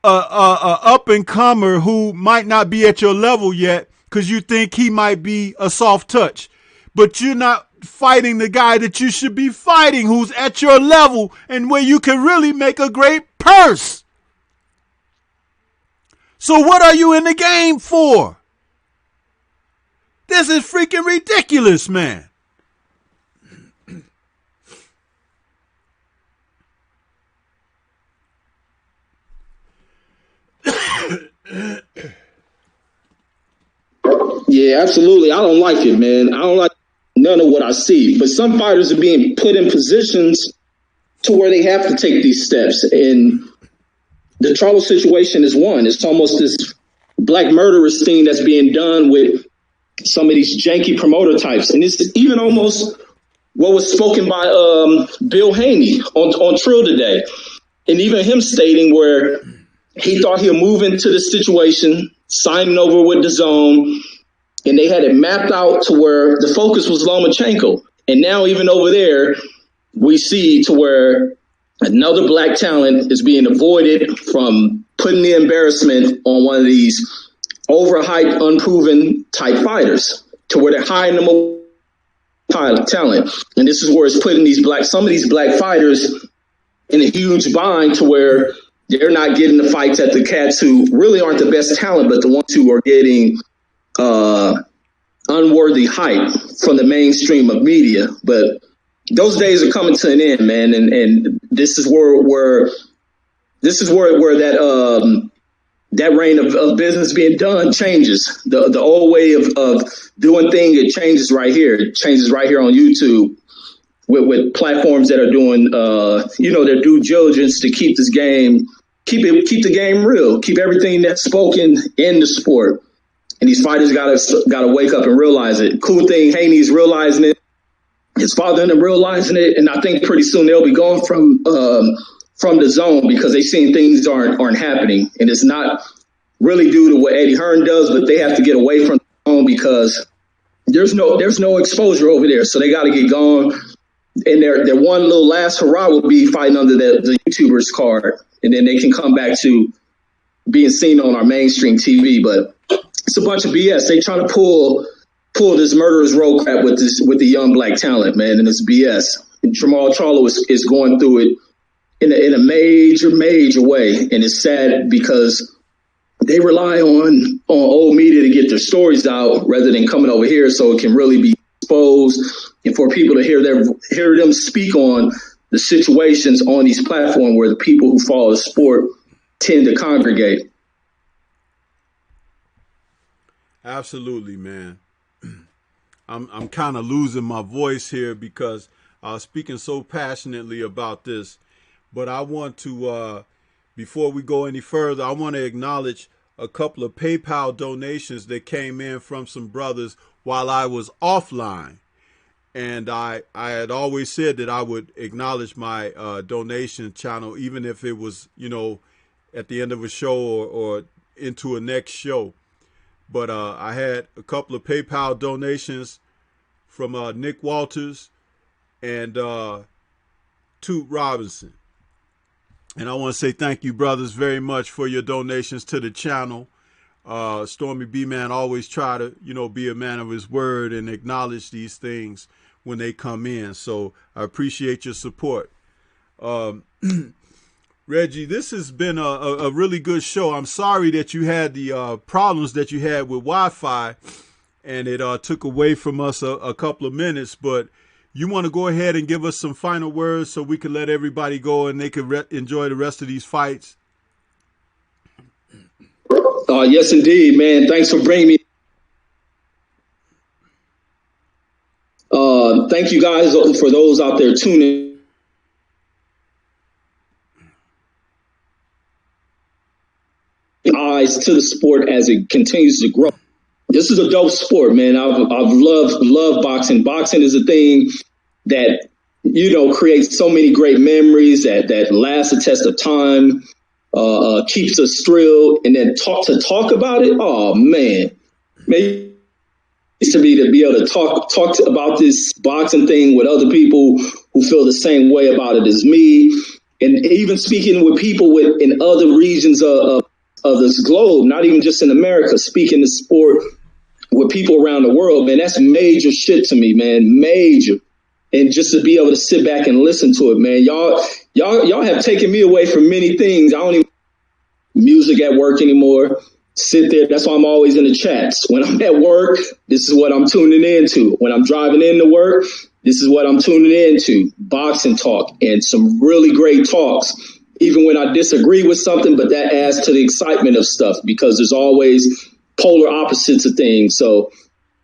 a up-and-comer who might not be at your level yet because you think he might be a soft touch. But you're not fighting the guy that you should be fighting, who's at your level and where you can really make a great purse. So what are you in the game for? This is freaking ridiculous, man. Yeah, absolutely. I don't like it, man. I don't like none of what I see. But some fighters are being put in positions to where they have to take these steps. And the Charlo situation is one. It's almost this black murderous thing that's being done with some of these janky promoter types. And it's even almost what was spoken by Bill Haney on Trill today. And even him stating where he thought he'll move into the situation, signing over with the zone, and they had it mapped out to where the focus was Lomachenko. And now even over there, we see to where another black talent is being avoided from putting the embarrassment on one of these overhyped, unproven type fighters, to where they're hiding them talent. And this is where it's putting some of these black fighters in a huge bind to where they're not getting the fights at the cats who really aren't the best talent, but the ones who are getting unworthy hype from the mainstream of media. But those days are coming to an end, man. And this is where that reign of business being done changes. The old way of doing things, it changes right here. It changes right here on YouTube with platforms that are doing, their due diligence to keep this game, keep the game real, keep everything that's spoken in the sport. And these fighters gotta wake up and realize it. Cool thing, Haney's realizing it. His father and them realizing it, and I think pretty soon they'll be going from the zone because they've seen things aren't happening, and it's not really due to what Eddie Hearn does, but they have to get away from the zone because there's no exposure over there, so they got to get gone. And their one little last hurrah will be fighting under the YouTubers card, and then they can come back to being seen on our mainstream TV. But it's a bunch of BS. They trying to pull this murderous road crap with the young black talent, man, and it's BS. And Jamal Charlo is going through it in a major way, and it's sad because they rely on old media to get their stories out rather than coming over here so it can really be exposed and for people to hear them speak on the situations on these platforms where the people who follow the sport tend to congregate. Absolutely, man. I'm kind of losing my voice here because I was speaking so passionately about this. But I want to, before we go any further, I want to acknowledge a couple of PayPal donations that came in from some brothers while I was offline. And I had always said that I would acknowledge my donation channel, even if it was, at the end of a show or into a next show. But I had a couple of PayPal donations from Nick Walters and Toot Robinson. And I want to say thank you, brothers, very much for your donations to the channel. Stormybman always try to, be a man of his word and acknowledge these things when they come in. So I appreciate your support. Reggie, this has been a really good show. I'm sorry that you had the problems that you had with Wi-Fi, and it took away from us a couple of minutes. But you want to go ahead and give us some final words so we can let everybody go and they can enjoy the rest of these fights? Yes, indeed, man. Thanks for bringing me. Thank you guys for those out there tuning eyes to the sport as it continues to grow. This is a dope sport, man. I've loved boxing. Boxing is a thing that, creates so many great memories that last the test of time, keeps us thrilled, and then talk about it. Oh man, maybe to be able to talk about this boxing thing with other people who feel the same way about it as me, and even speaking with people in other regions of this globe, not even just in America, speaking the sport with people around the world, man, that's major shit to me, man, major. And just to be able to sit back and listen to it, man, y'all have taken me away from many things. I don't even music at work anymore. Sit there. That's why I'm always in the chats. When I'm at work, this is what I'm tuning into. When I'm driving into work, this is what I'm tuning into. Boxing talk and some really great talks, even when I disagree with something, but that adds to the excitement of stuff because there's always polar opposites of things. So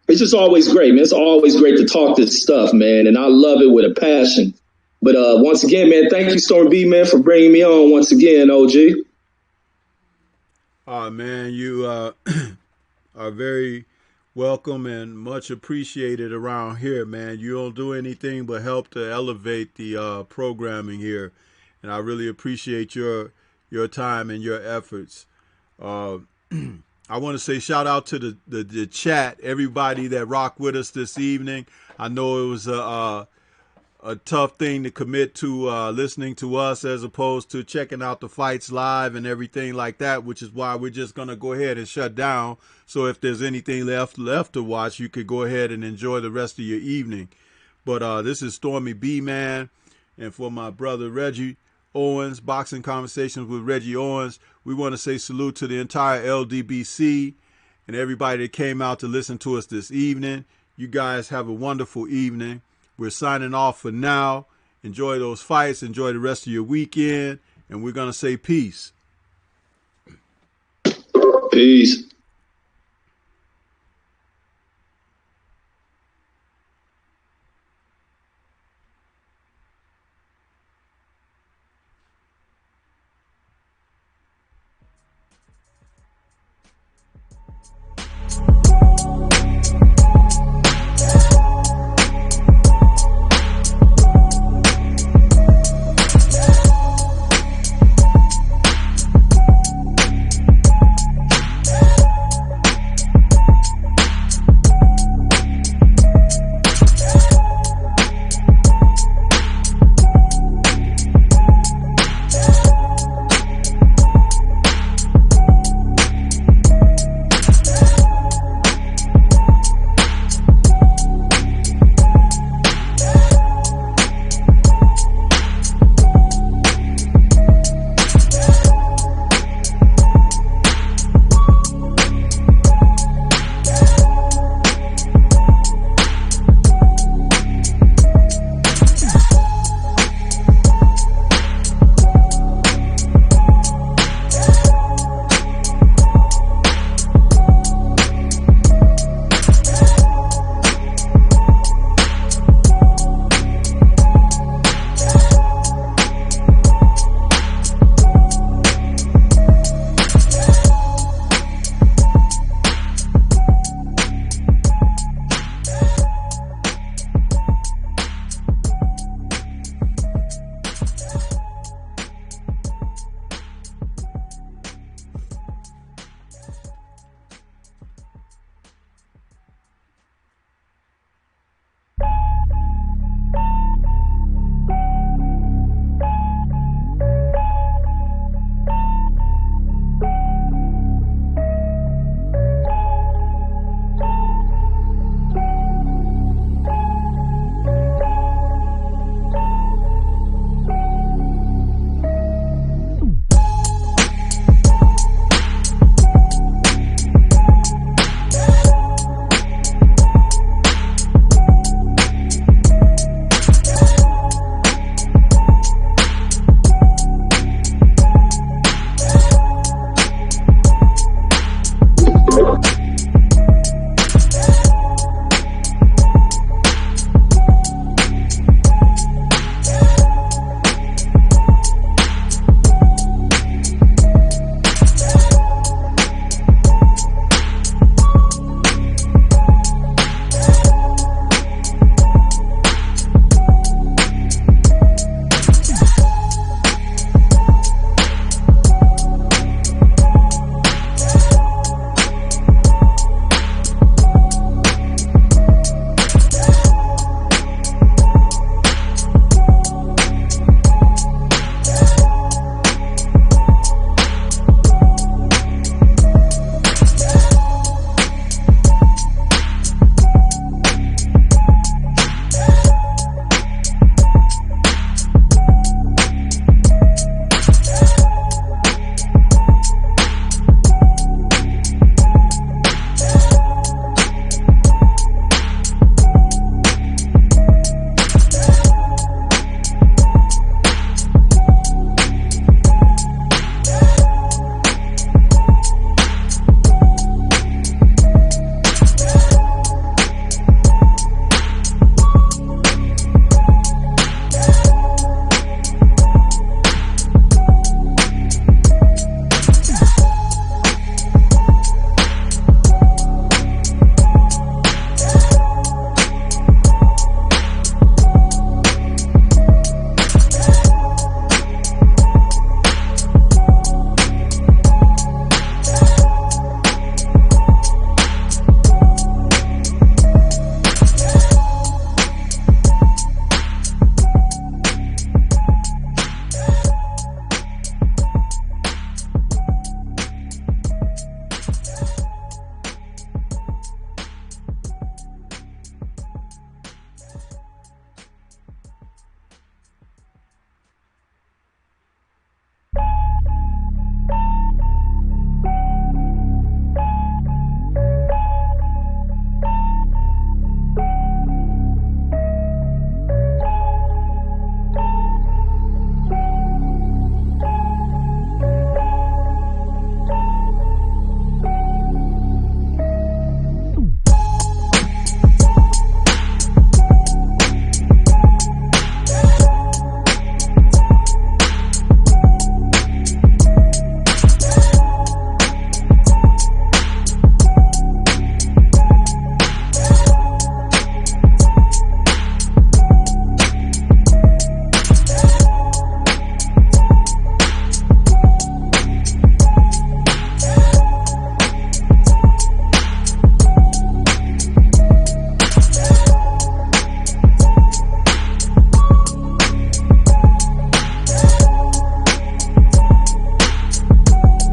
it's just always great, man. It's always great to talk this stuff, man. And I love it with a passion. But once again, man, thank you, Stormybman, for bringing me on once again, OG. Man, you are very welcome and much appreciated around here, man. You don't do anything but help to elevate the programming here, and I really appreciate your time and your efforts. I want to say shout out to the chat, everybody that rocked with us this evening. I know it was a tough thing to commit to listening to us as opposed to checking out the fights live and everything like that, which is why we're just going to go ahead and shut down. So if there's anything left to watch, you could go ahead and enjoy the rest of your evening. But this is Stormybman, and for my brother Reggie Owens, Boxing Conversations with Reggie Owens, we want to say salute to the entire LDBC and everybody that came out to listen to us this evening. You guys have a wonderful evening. We're signing off for now. Enjoy those fights. Enjoy the rest of your weekend. And we're going to say peace. Peace.